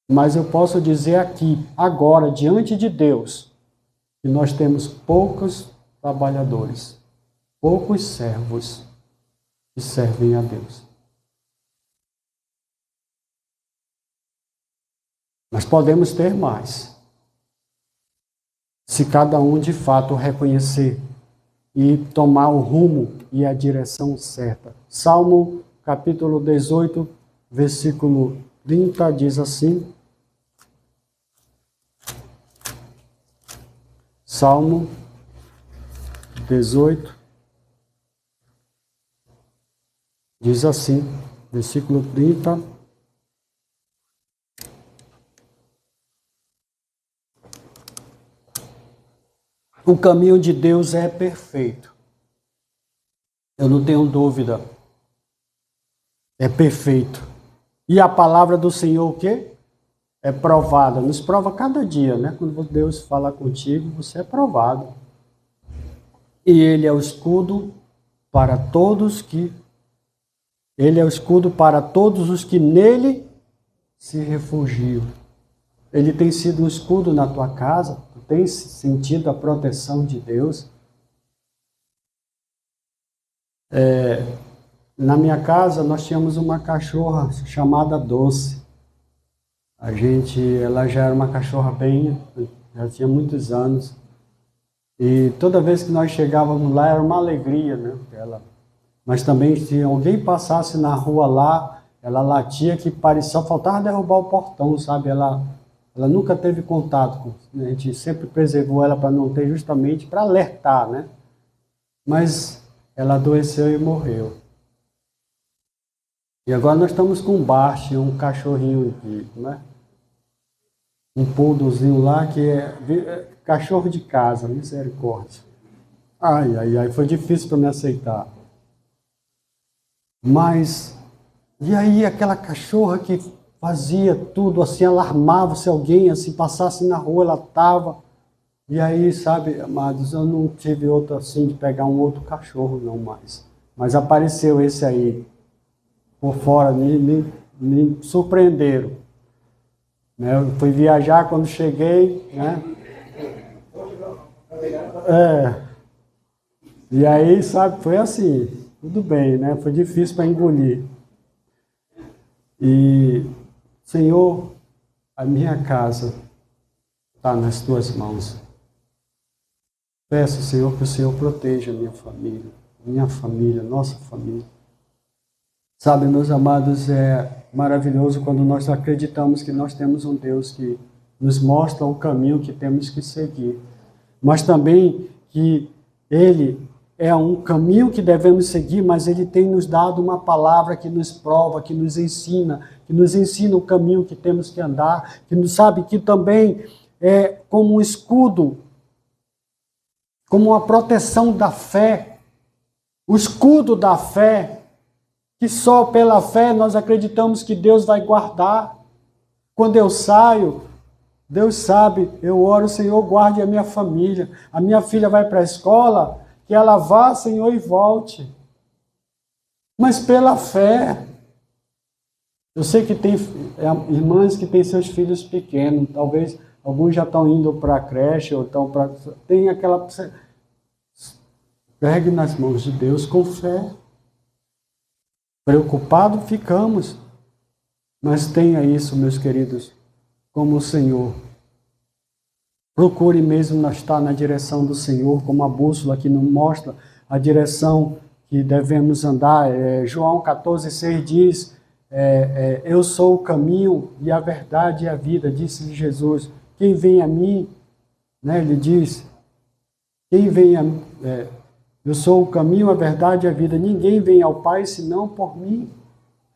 Mas eu posso dizer aqui, agora, diante de Deus, que nós temos poucos trabalhadores, poucos servos que servem a Deus. Nós podemos ter mais. Se cada um de fato reconhecer e tomar o rumo e a direção certa. Salmo capítulo 18, versículo 30 diz assim. Salmo 18 diz assim, versículo 30. O caminho de Deus é perfeito. Eu não tenho dúvida. É perfeito. E a palavra do Senhor o quê? É provada. Nos prova cada dia, né? Quando Deus fala contigo, você é provado. E Ele é o escudo para todos que... Ele é o escudo para todos os que nele se refugiam. Ele tem sido um escudo na tua casa? Tu tens sentido a proteção de Deus? Na minha casa, nós tínhamos uma cachorra chamada Doce. Ela já era uma cachorra já tinha muitos anos. E toda vez que nós chegávamos lá, era uma alegria, né? Mas também, se alguém passasse na rua lá, ela latia que só faltava derrubar o portão, sabe? Ela nunca teve contato com... A gente sempre preservou ela para não ter, justamente para alertar, né? Mas ela adoeceu e morreu. E agora nós estamos com o Bart, um cachorrinho aqui, né? Um poodlezinho lá que é cachorro de casa, misericórdia. Ai, foi difícil para me aceitar. Mas, e aí aquela cachorra que fazia tudo, assim, alarmava se alguém assim passasse na rua, ela estava. E aí, sabe, amados, eu não tive outra assim de pegar um outro cachorro, não mais. Mas apareceu esse aí, por fora, me surpreenderam. Né? Eu fui viajar quando cheguei, né? E aí, sabe, foi assim, tudo bem, né? Foi difícil para engolir. E, Senhor, a minha casa está nas tuas mãos. Peço, Senhor, que o Senhor proteja a minha família, nossa família. Sabe, meus amados, é maravilhoso quando nós acreditamos que nós temos um Deus que nos mostra o caminho que temos que seguir. Mas também que Ele é um caminho que devemos seguir, mas Ele tem nos dado uma palavra que nos prova, que nos ensina o caminho que temos que andar, que nos sabe que também é como um escudo, como uma proteção da fé, o escudo da fé, que só pela fé nós acreditamos que Deus vai guardar. Quando eu saio, Deus sabe, eu oro, Senhor, guarde a minha família. A minha filha vai para a escola, que ela vá, Senhor, e volte. Mas pela fé. Eu sei que tem irmãs que têm seus filhos pequenos, talvez alguns já estão indo para a creche, ou estão para... Tem aquela... Pegue nas mãos de Deus com fé. Preocupado ficamos, mas tenha isso, meus queridos, como o Senhor. Procure mesmo estar na direção do Senhor, como a bússola que nos mostra a direção que devemos andar. João 14,6 diz, eu sou o caminho e a verdade e a vida, disse Jesus. Quem vem a mim, né, ele diz, quem vem a mim... Eu sou o caminho, a verdade e a vida. Ninguém vem ao Pai senão por mim.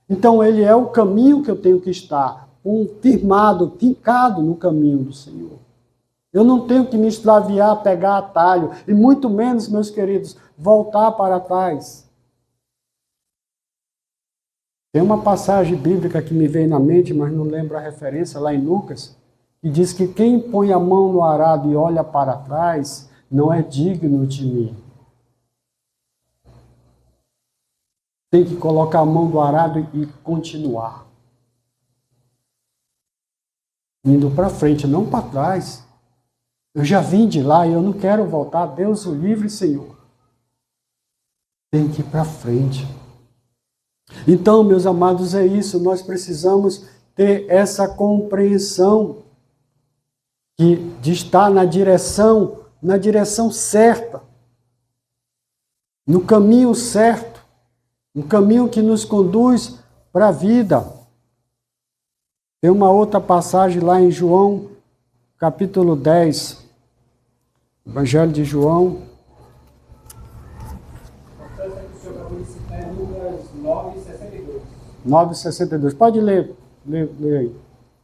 Então, Ele é o caminho que eu tenho que estar, firmado, fincado no caminho do Senhor. Eu não tenho que me extraviar, pegar atalho, e muito menos, meus queridos, voltar para trás. Tem uma passagem bíblica que me veio na mente, mas não lembro a referência, lá em Lucas, que diz que quem põe a mão no arado e olha para trás, não é digno de mim. Tem que colocar a mão do arado e continuar. Indo para frente, não para trás. Eu já vim de lá e eu não quero voltar. Deus o livre, Senhor. Tem que ir para frente. Então, meus amados, é isso. Nós precisamos ter essa compreensão de estar na direção certa. No caminho certo. Um caminho que nos conduz para a vida. Tem uma outra passagem lá em João, capítulo 10. Evangelho de João. Lucas 9:62. 9:62. Pode ler aí.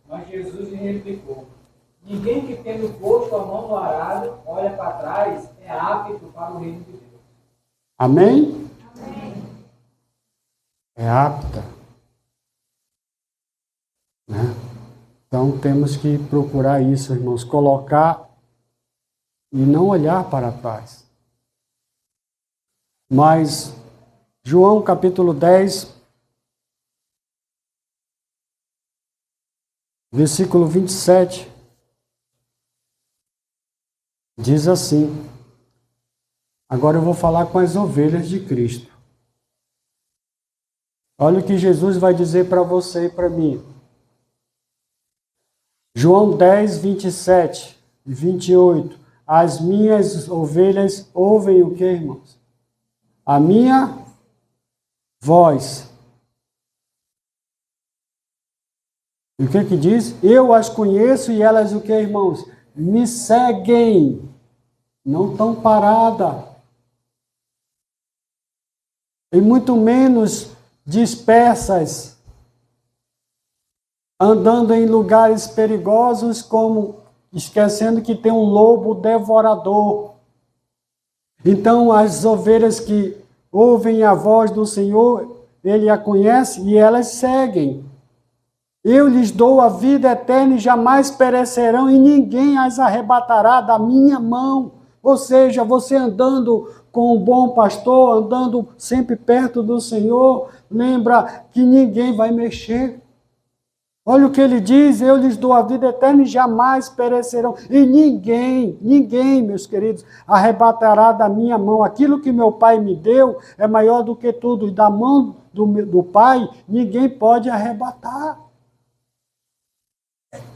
Mas Jesus lhe replicou: Ninguém que tendo posto a mão no arado, olha para trás, é apto para o reino de Deus. Amém? É apta. Né? Então temos que procurar isso, irmãos, colocar e não olhar para trás. Mas João capítulo 10, versículo 27, diz assim: agora eu vou falar com as ovelhas de Cristo. Olha o que Jesus vai dizer para você e para mim. João 10, 27 e 28. As minhas ovelhas ouvem o que, irmãos? A minha voz. E o que diz? Eu as conheço e elas o que, irmãos? Me seguem. Não estão paradas. E muito menos dispersas, andando em lugares perigosos, como esquecendo que tem um lobo devorador. Então, as ovelhas que ouvem a voz do Senhor, Ele a conhece e elas seguem. Eu lhes dou a vida eterna e jamais perecerão, e ninguém as arrebatará da minha mão. Ou seja, você andando com o bom pastor, andando sempre perto do Senhor, lembra que ninguém vai mexer. Olha o que ele diz: eu lhes dou a vida eterna e jamais perecerão. E ninguém, meus queridos, arrebatará da minha mão. Aquilo que meu Pai me deu é maior do que tudo. E da mão do Pai, ninguém pode arrebatar.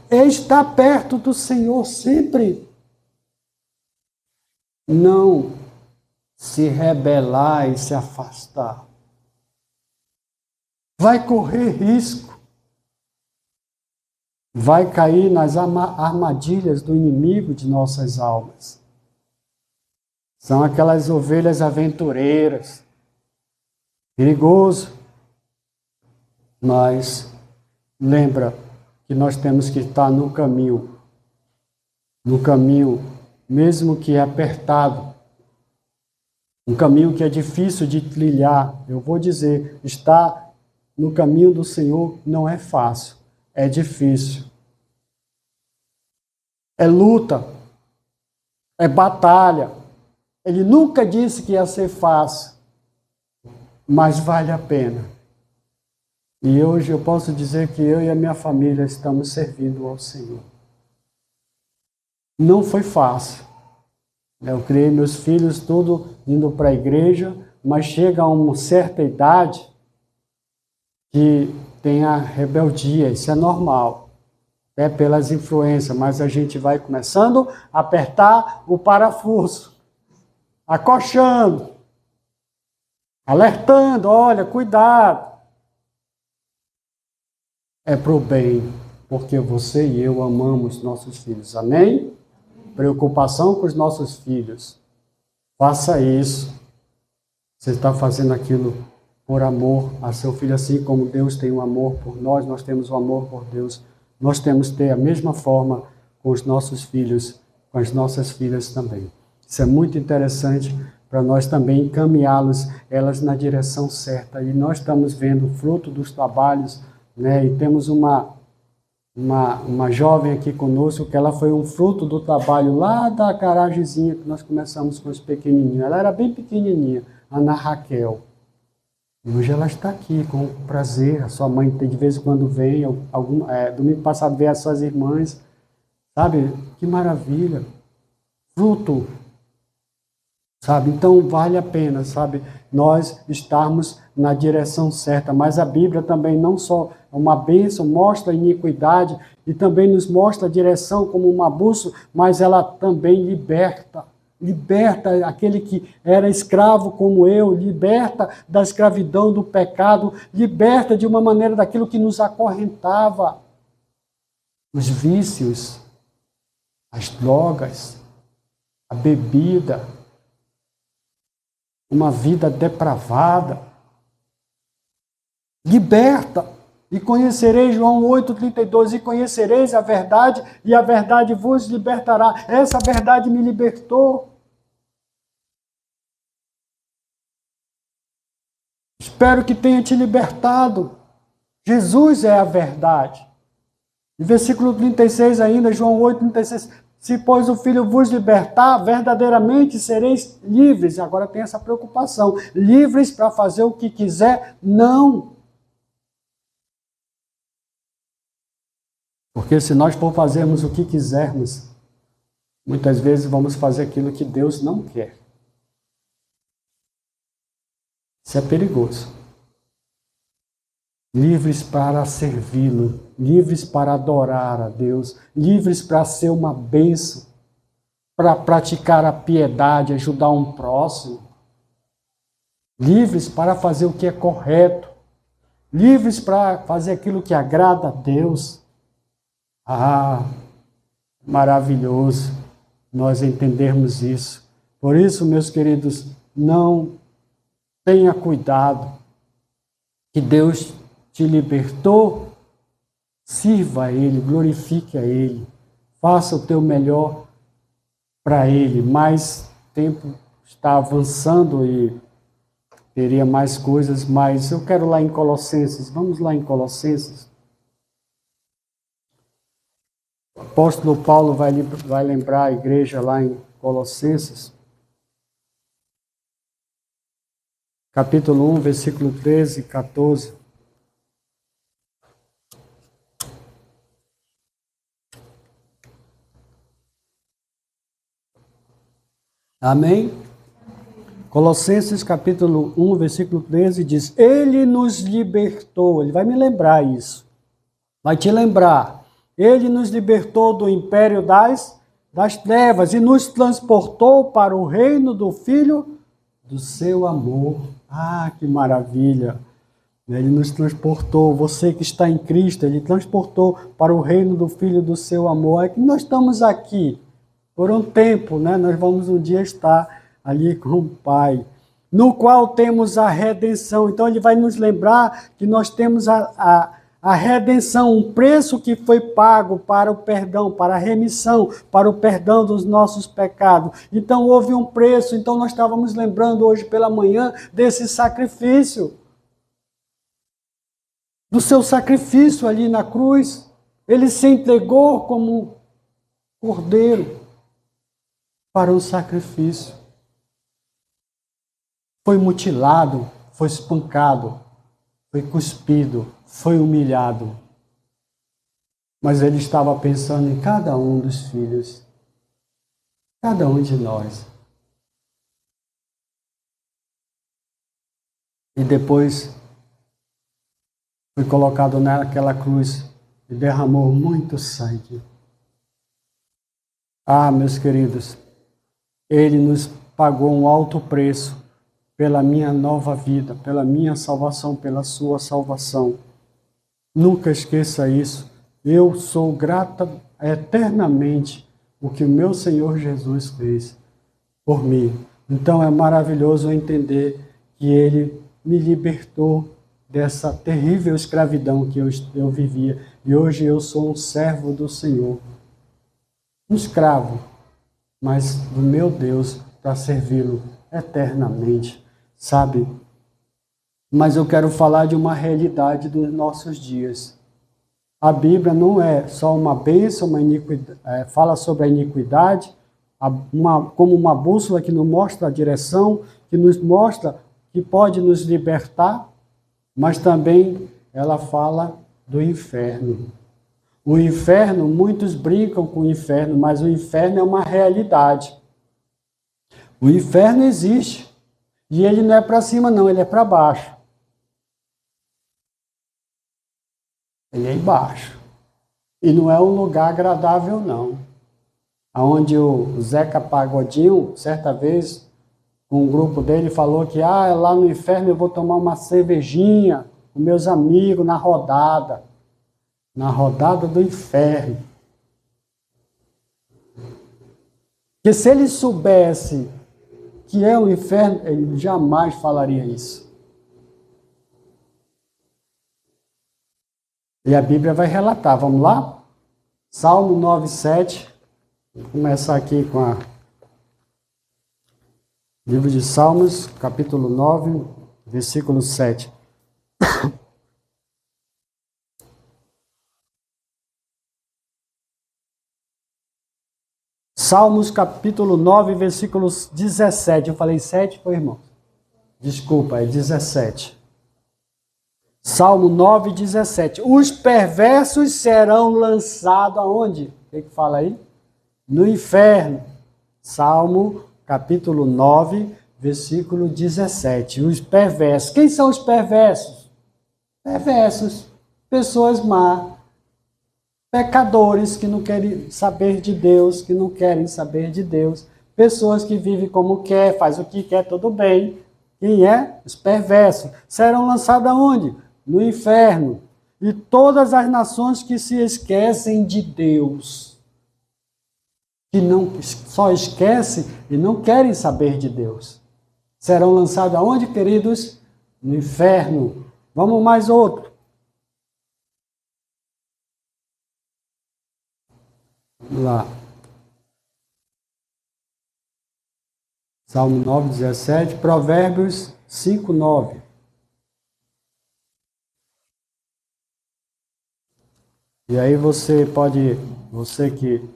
É estar perto do Senhor sempre. Não se rebelar e se afastar. Vai correr risco. Vai cair nas armadilhas do inimigo de nossas almas. São aquelas ovelhas aventureiras. Perigoso. Mas lembra que nós temos que estar no caminho, mesmo que é apertado, um caminho que é difícil de trilhar. Eu vou dizer, estar no caminho do Senhor não é fácil, é difícil. É luta, é batalha. Ele nunca disse que ia ser fácil, mas vale a pena. E hoje eu posso dizer que eu e a minha família estamos servindo ao Senhor. Não foi fácil. Eu criei meus filhos tudo indo para a igreja, mas chega a uma certa idade que tem a rebeldia, isso é normal. É pelas influências, mas a gente vai começando a apertar o parafuso, acochando, alertando, olha, cuidado. É para o bem, porque você e eu amamos nossos filhos, amém? Preocupação com os nossos filhos. Faça isso. Você está fazendo aquilo por amor a seu filho, assim como Deus tem um amor por nós, nós temos um amor por Deus. Nós temos que ter a mesma forma com os nossos filhos, com as nossas filhas também. Isso é muito interessante para nós também encaminhá-los, elas na direção certa. E nós estamos vendo o fruto dos trabalhos, né? E temos uma jovem aqui conosco, que ela foi um fruto do trabalho lá da garagemzinha que nós começamos com os pequenininhos. Ela era bem pequenininha, Ana Raquel. E hoje ela está aqui com prazer. A sua mãe de vez em quando vem, domingo passado veio as suas irmãs. Sabe? Que maravilha. Fruto. Sabe? Então vale a pena, sabe? Nós estarmos na direção certa. Mas a Bíblia também não só é uma bênção, mostra a iniquidade e também nos mostra a direção como uma bússola, mas ela também liberta. Liberta aquele que era escravo como eu, liberta da escravidão, do pecado, liberta de uma maneira daquilo que nos acorrentava. Os vícios, as drogas, a bebida, uma vida depravada. Liberta. E conhecereis, João 8,32, e conhecereis a verdade, e a verdade vos libertará. Essa verdade me libertou. Espero que tenha te libertado. Jesus é a verdade. E versículo 36 ainda, João 8,36. Se, pois, o Filho vos libertar, verdadeiramente sereis livres. Agora tem essa preocupação. Livres para fazer o que quiser? Não. Porque se nós for fazermos o que quisermos, muitas vezes vamos fazer aquilo que Deus não quer. Isso é perigoso. Livres para servi-lo, livres para adorar a Deus, livres para ser uma bênção, para praticar a piedade, ajudar um próximo, livres para fazer o que é correto, livres para fazer aquilo que agrada a Deus. Ah, maravilhoso nós entendermos isso. Por isso, meus queridos, não tenha cuidado, que Deus te libertou, sirva a Ele, glorifique a Ele, faça o teu melhor para Ele. Mais tempo está avançando e teria mais coisas, mas eu quero lá em Colossenses, vamos lá em Colossenses. O apóstolo Paulo vai lembrar a igreja lá em Colossenses, capítulo 1, versículo 13 e 14. Amém? Colossenses capítulo 1, versículo 13 diz: Ele nos libertou. Ele vai me lembrar isso. Vai te lembrar. Ele nos libertou do império das trevas e nos transportou para o reino do Filho do seu amor. Ah, que maravilha! Ele nos transportou, você que está em Cristo, Ele transportou para o reino do Filho do seu amor. É que nós estamos aqui por um tempo, né? Nós vamos um dia estar ali com o Pai, no qual temos a redenção. Então ele vai nos lembrar que nós temos a redenção, um preço que foi pago para o perdão, para a remissão, para o perdão dos nossos pecados. Então houve um preço, então nós estávamos lembrando hoje pela manhã desse sacrifício, do seu sacrifício ali na cruz. Ele se entregou como cordeiro para um sacrifício. Foi mutilado, foi espancado, foi cuspido, foi humilhado. Mas ele estava pensando em cada um dos filhos, cada um de nós. E depois foi colocado naquela cruz e derramou muito sangue. Ah, meus queridos, Ele nos pagou um alto preço pela minha nova vida, pela minha salvação, pela sua salvação. Nunca esqueça isso. Eu sou grata eternamente o que o meu Senhor Jesus fez por mim. Então é maravilhoso entender que Ele me libertou dessa terrível escravidão que eu vivia. E hoje eu sou um servo do Senhor. Um escravo, mas do meu Deus, para servi-lo eternamente, sabe? Mas eu quero falar de uma realidade dos nossos dias. A Bíblia não é só uma bênção, uma iniquidade, fala sobre a iniquidade, como uma bússola que nos mostra a direção, que nos mostra que pode nos libertar, mas também ela fala do inferno. O inferno, muitos brincam com o inferno, mas o inferno é uma realidade. O inferno existe. E ele não é para cima, não, ele é para baixo. Ele é embaixo. E não é um lugar agradável, não. Onde o Zeca Pagodinho, certa vez, com um grupo dele, falou que lá no inferno eu vou tomar uma cervejinha com meus amigos na rodada do inferno. Que se ele soubesse que é o inferno, ele jamais falaria isso. E a Bíblia vai relatar. Vamos lá? Salmo 9:7. Vou começar aqui com a livro de Salmos, capítulo 9, versículo 7. Salmos, capítulo 9, versículos 17. Eu falei 7, foi, irmão? Desculpa, é 17. Salmo 9, 17. Os perversos serão lançados aonde? O que fala aí? No inferno. Salmo, capítulo 9, versículo 17. Os perversos. Quem são os perversos? Perversos. Pessoas más. Pecadores que não querem saber de Deus, que não querem saber de Deus. Pessoas que vivem como quer, faz o que quer, tudo bem. Quem é? Os perversos. Serão lançados aonde? No inferno. E todas as nações que se esquecem de Deus. Que não só esquecem e não querem saber de Deus. Serão lançados aonde, queridos? No inferno. Vamos mais outro. Vamos lá. Salmo 9, 17. Provérbios 5, 9. E aí você que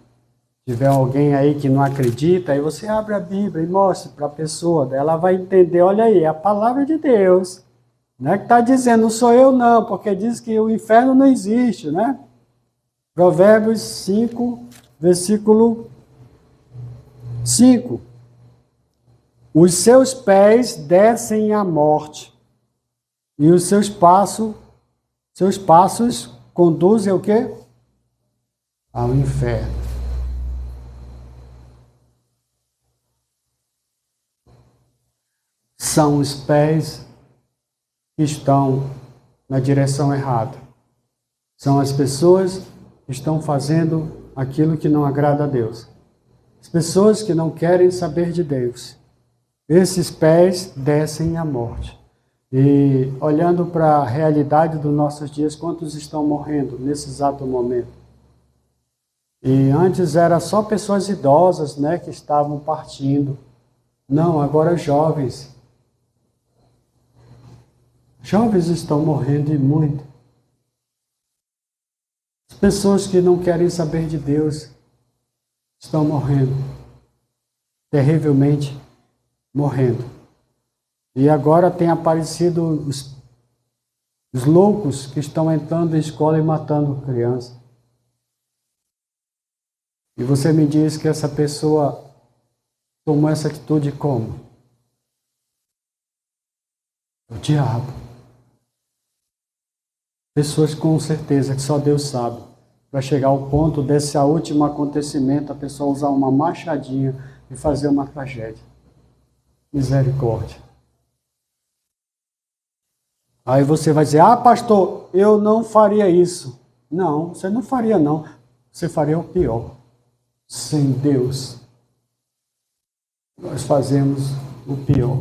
tiver alguém aí que não acredita, aí você abre a Bíblia e mostra para a pessoa, ela vai entender, olha aí, é a palavra de Deus. Não é que está dizendo, não sou eu não, porque diz que o inferno não existe, né? Provérbios 5, versículo 5. Os seus pés descem à morte, e os seus passos conduzem ao quê? Ao inferno. São os pés que estão na direção errada. São as pessoas que estão fazendo aquilo que não agrada a Deus. As pessoas que não querem saber de Deus. Esses pés descem à morte. E olhando para a realidade dos nossos dias, quantos estão morrendo nesse exato momento? E antes era só pessoas idosas, né, que estavam partindo. Não, agora jovens. Jovens estão morrendo e muito. As pessoas que não querem saber de Deus estão morrendo. Terrivelmente morrendo. E agora tem aparecido os loucos que estão entrando em escola e matando crianças. E você me diz que essa pessoa tomou essa atitude como? O diabo. Pessoas com certeza que só Deus sabe. Vai chegar ao ponto desse último acontecimento, a pessoa usar uma machadinha e fazer uma tragédia. Misericórdia. Aí você vai dizer, pastor, eu não faria isso. Não, você não faria não. Você faria o pior. Sem Deus, nós fazemos o pior.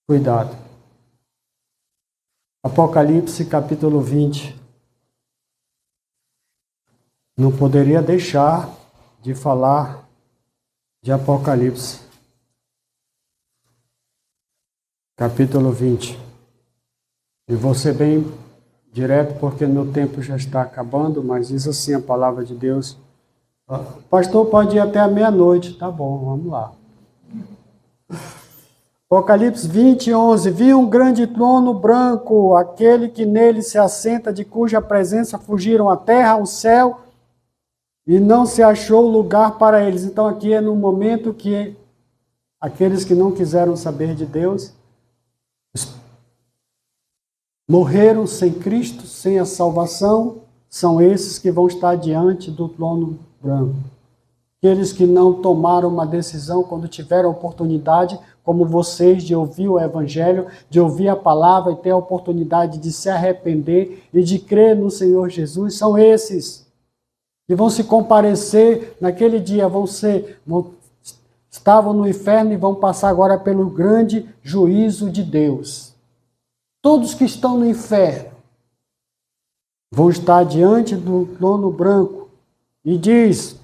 Cuidado. Apocalipse capítulo 20. Não poderia deixar de falar de Apocalipse. Capítulo 20. E vou ser bem direto porque meu tempo já está acabando, mas diz assim a palavra de Deus. Pastor, pode ir até a meia-noite. Tá bom, vamos lá. Apocalipse 20, 11. Vi um grande trono branco, aquele que nele se assenta, de cuja presença fugiram a terra, o céu, e não se achou lugar para eles. Então aqui é no momento que aqueles que não quiseram saber de Deus morreram sem Cristo, sem a salvação, são esses que vão estar diante do trono branco. Aqueles que não tomaram uma decisão quando tiveram a oportunidade, como vocês, de ouvir o Evangelho, de ouvir a palavra e ter a oportunidade de se arrepender e de crer no Senhor Jesus, são esses que vão se comparecer naquele dia, estavam no inferno e vão passar agora pelo grande juízo de Deus. Todos que estão no inferno, vão estar diante do trono branco. E diz,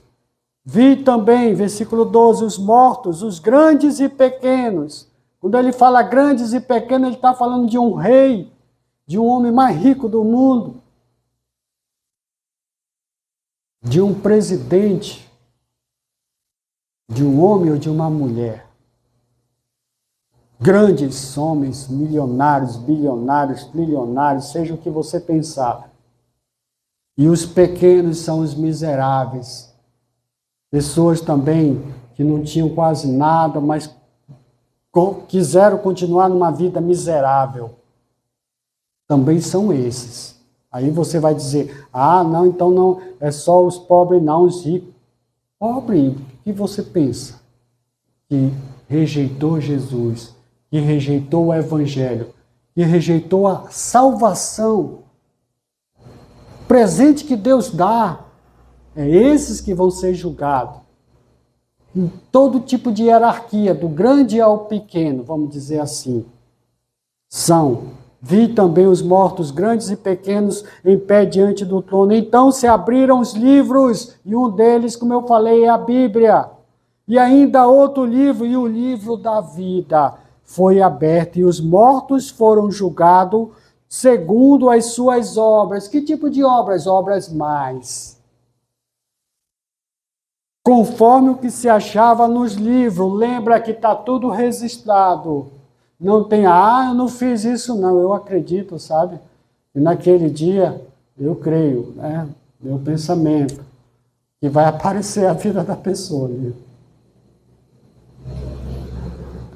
vi também, versículo 12, os mortos, os grandes e pequenos. Quando ele fala grandes e pequenos, ele está falando de um rei, de um homem mais rico do mundo, de um presidente, de um homem ou de uma mulher. Grandes homens, milionários, bilionários, trilionários, seja o que você pensar. E os pequenos são os miseráveis. Pessoas também que não tinham quase nada, mas quiseram continuar numa vida miserável. Também são esses. Aí você vai dizer, não, então não, é só os pobres, não os ricos. Pobre, o que você pensa? Que rejeitou Jesus, que rejeitou o Evangelho, que rejeitou a salvação, presente que Deus dá, é esses que vão ser julgados. Em todo tipo de hierarquia, do grande ao pequeno, vamos dizer assim, vi também os mortos grandes e pequenos em pé diante do trono. Então se abriram os livros, e um deles, como eu falei, é a Bíblia. E ainda outro livro, e o livro da vida foi aberto, e os mortos foram julgados segundo as suas obras. Que tipo de obras? Obras mais. Conforme o que se achava nos livros. Lembra que está tudo registrado. Não tem, eu não fiz isso não, eu acredito, sabe? E naquele dia, eu creio, né? Meu pensamento, que vai aparecer a vida da pessoa. Né?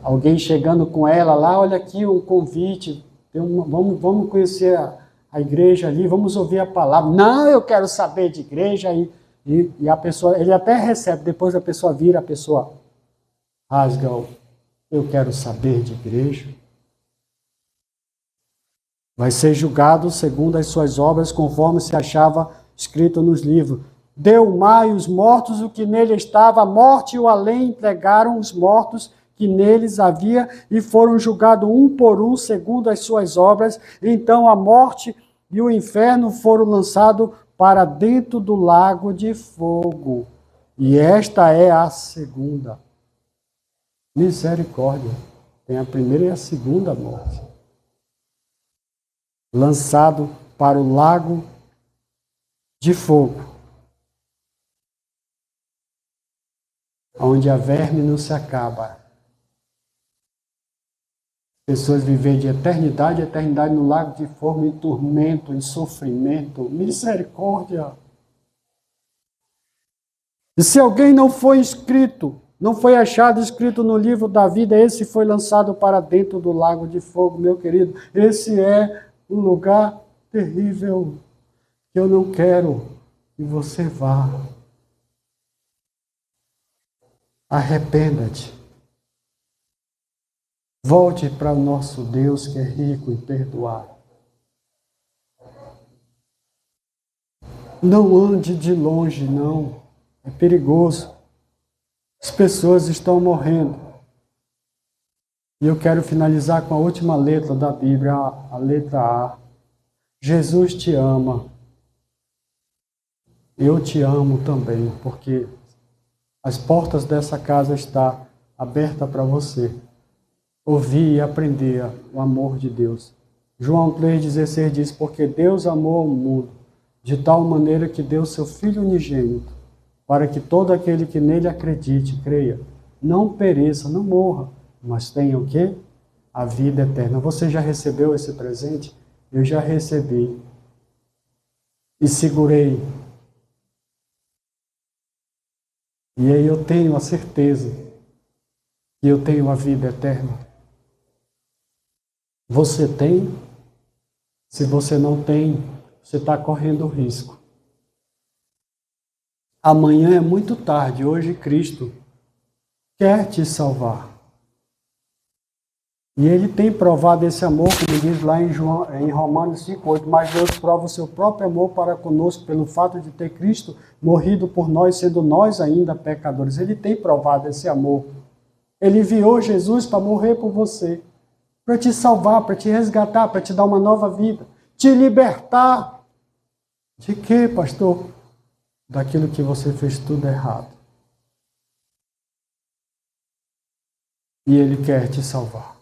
Alguém chegando com ela lá, olha aqui um convite, vamos conhecer a igreja ali, vamos ouvir a palavra. Não, eu quero saber de igreja. E a pessoa, ele até recebe, depois a pessoa vira, a pessoa rasga eu quero saber de igreja. Vai ser julgado segundo as suas obras, conforme se achava escrito nos livros. Deu o mar e os mortos o que nele estava, a morte e o além entregaram os mortos que neles havia e foram julgados um por um segundo as suas obras. Então a morte e o inferno foram lançados para dentro do lago de fogo. E esta é a segunda. Misericórdia. Tem a primeira e a segunda morte. Lançado para o lago de fogo, onde a verme não se acaba. Pessoas vivem de eternidade no lago de fogo, em tormento, em sofrimento. Misericórdia. E se alguém não foi inscrito, não foi achado escrito no livro da vida, esse foi lançado para dentro do lago de fogo, meu querido. Esse é um lugar terrível, que eu não quero que você vá. Arrependa-te. Volte para o nosso Deus, que é rico em perdoar. Não ande de longe, não. É perigoso. As pessoas estão morrendo. E eu quero finalizar com a última letra da Bíblia, a letra A. Jesus te ama. Eu te amo também, porque as portas dessa casa estão abertas para você. Ouvir e aprender o amor de Deus. João 3,16 diz, porque Deus amou o mundo, de tal maneira que deu seu Filho unigênito, para que todo aquele que nele acredite, creia, não pereça, não morra, mas tenha o quê? A vida eterna. Você já recebeu esse presente? Eu já recebi. E segurei. E aí eu tenho a certeza que eu tenho a vida eterna. Você tem? Se você não tem, você está correndo risco. Amanhã é muito tarde, hoje Cristo quer te salvar. E Ele tem provado esse amor, como diz lá em Romanos 5,8, mas Deus prova o seu próprio amor para conosco pelo fato de ter Cristo morrido por nós, sendo nós ainda pecadores. Ele tem provado esse amor. Ele enviou Jesus para morrer por você, para te salvar, para te resgatar, para te dar uma nova vida, te libertar. De quê, pastor? Daquilo que você fez tudo errado. E Ele quer te salvar.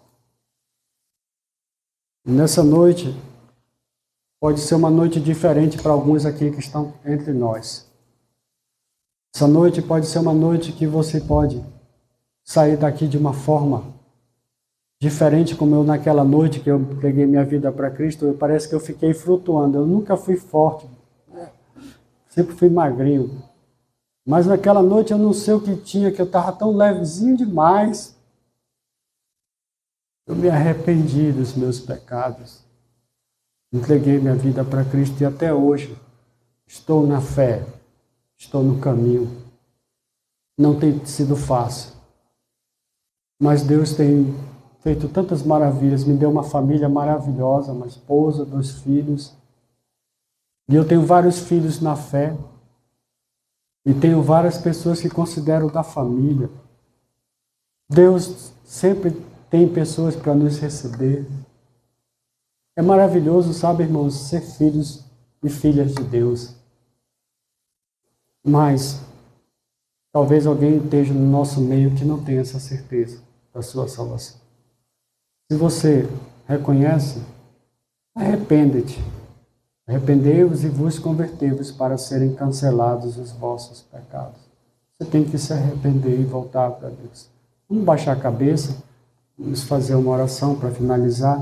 E nessa noite, pode ser uma noite diferente para alguns aqui que estão entre nós. Essa noite pode ser uma noite que você pode sair daqui de uma forma diferente, como eu naquela noite que eu peguei minha vida para Cristo. Parece que eu fiquei flutuando. Eu nunca fui forte, sempre fui magrinho. Mas naquela noite eu não sei o que tinha, que eu estava tão levezinho demais. Eu me arrependi dos meus pecados. Entreguei minha vida para Cristo e até hoje estou na fé, estou no caminho. Não tem sido fácil. Mas Deus tem feito tantas maravilhas, me deu uma família maravilhosa, uma esposa, 2 filhos. E eu tenho vários filhos na fé. E tenho várias pessoas que considero da família. Deus sempre tem pessoas para nos receber. É maravilhoso, sabe, irmãos, ser filhos e filhas de Deus. Mas talvez alguém esteja no nosso meio que não tenha essa certeza da sua salvação. Se você reconhece, arrepende-te. Arrependei-vos e vos convertei-vos para serem cancelados os vossos pecados. Você tem que se arrepender e voltar para Deus. Vamos baixar a cabeça, vamos fazer uma oração para finalizar.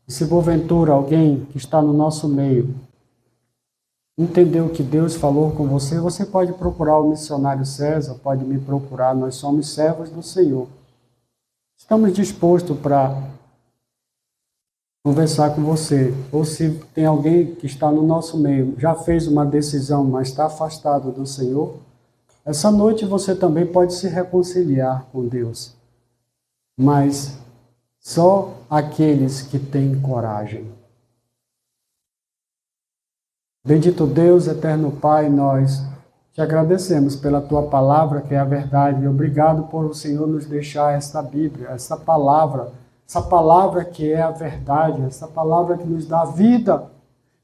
E se porventura alguém que está no nosso meio entendeu que Deus falou com você, você pode procurar o missionário César, pode me procurar, nós somos servos do Senhor. Estamos dispostos para conversar com você. Ou se tem alguém que está no nosso meio, já fez uma decisão, mas está afastado do Senhor, essa noite você também pode se reconciliar com Deus. Mas só aqueles que têm coragem. Bendito Deus, eterno Pai, nós te agradecemos pela tua palavra, que é a verdade. E obrigado por o Senhor nos deixar esta Bíblia, essa palavra que é a verdade, essa palavra que nos dá vida,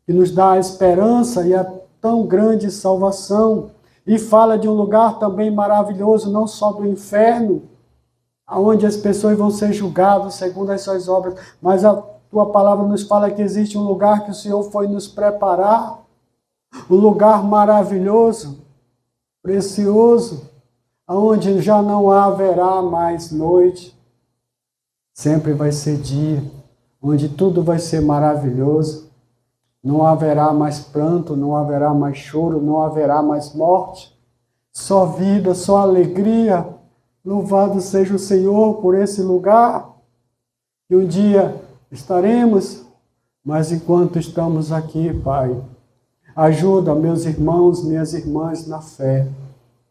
que nos dá a esperança e a tão grande salvação. E fala de um lugar também maravilhoso, não só do inferno, onde as pessoas vão ser julgadas segundo as suas obras, mas a tua palavra nos fala que existe um lugar que o Senhor foi nos preparar, um lugar maravilhoso, precioso, onde já não haverá mais noite, sempre vai ser dia, onde tudo vai ser maravilhoso, não haverá mais pranto, não haverá mais choro, não haverá mais morte, só vida, só alegria. Louvado seja o Senhor por esse lugar, e um dia estaremos, mas enquanto estamos aqui, Pai, ajuda meus irmãos, minhas irmãs na fé,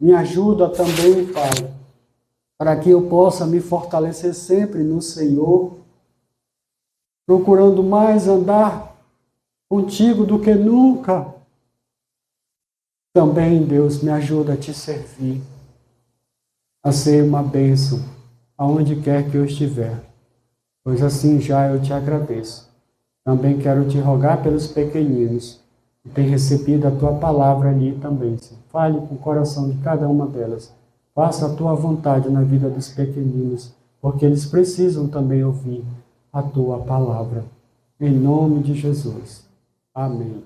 me ajuda também, Pai, para que eu possa me fortalecer sempre no Senhor, procurando mais andar contigo do que nunca. Também, Deus, me ajuda a te servir, a ser uma bênção, aonde quer que eu estiver, pois assim já eu te agradeço. Também quero te rogar pelos pequeninos, que têm recebido a tua palavra ali também. Fale com o coração de cada uma delas. Faça a tua vontade na vida dos pequeninos, porque eles precisam também ouvir a tua palavra. Em nome de Jesus. Amém.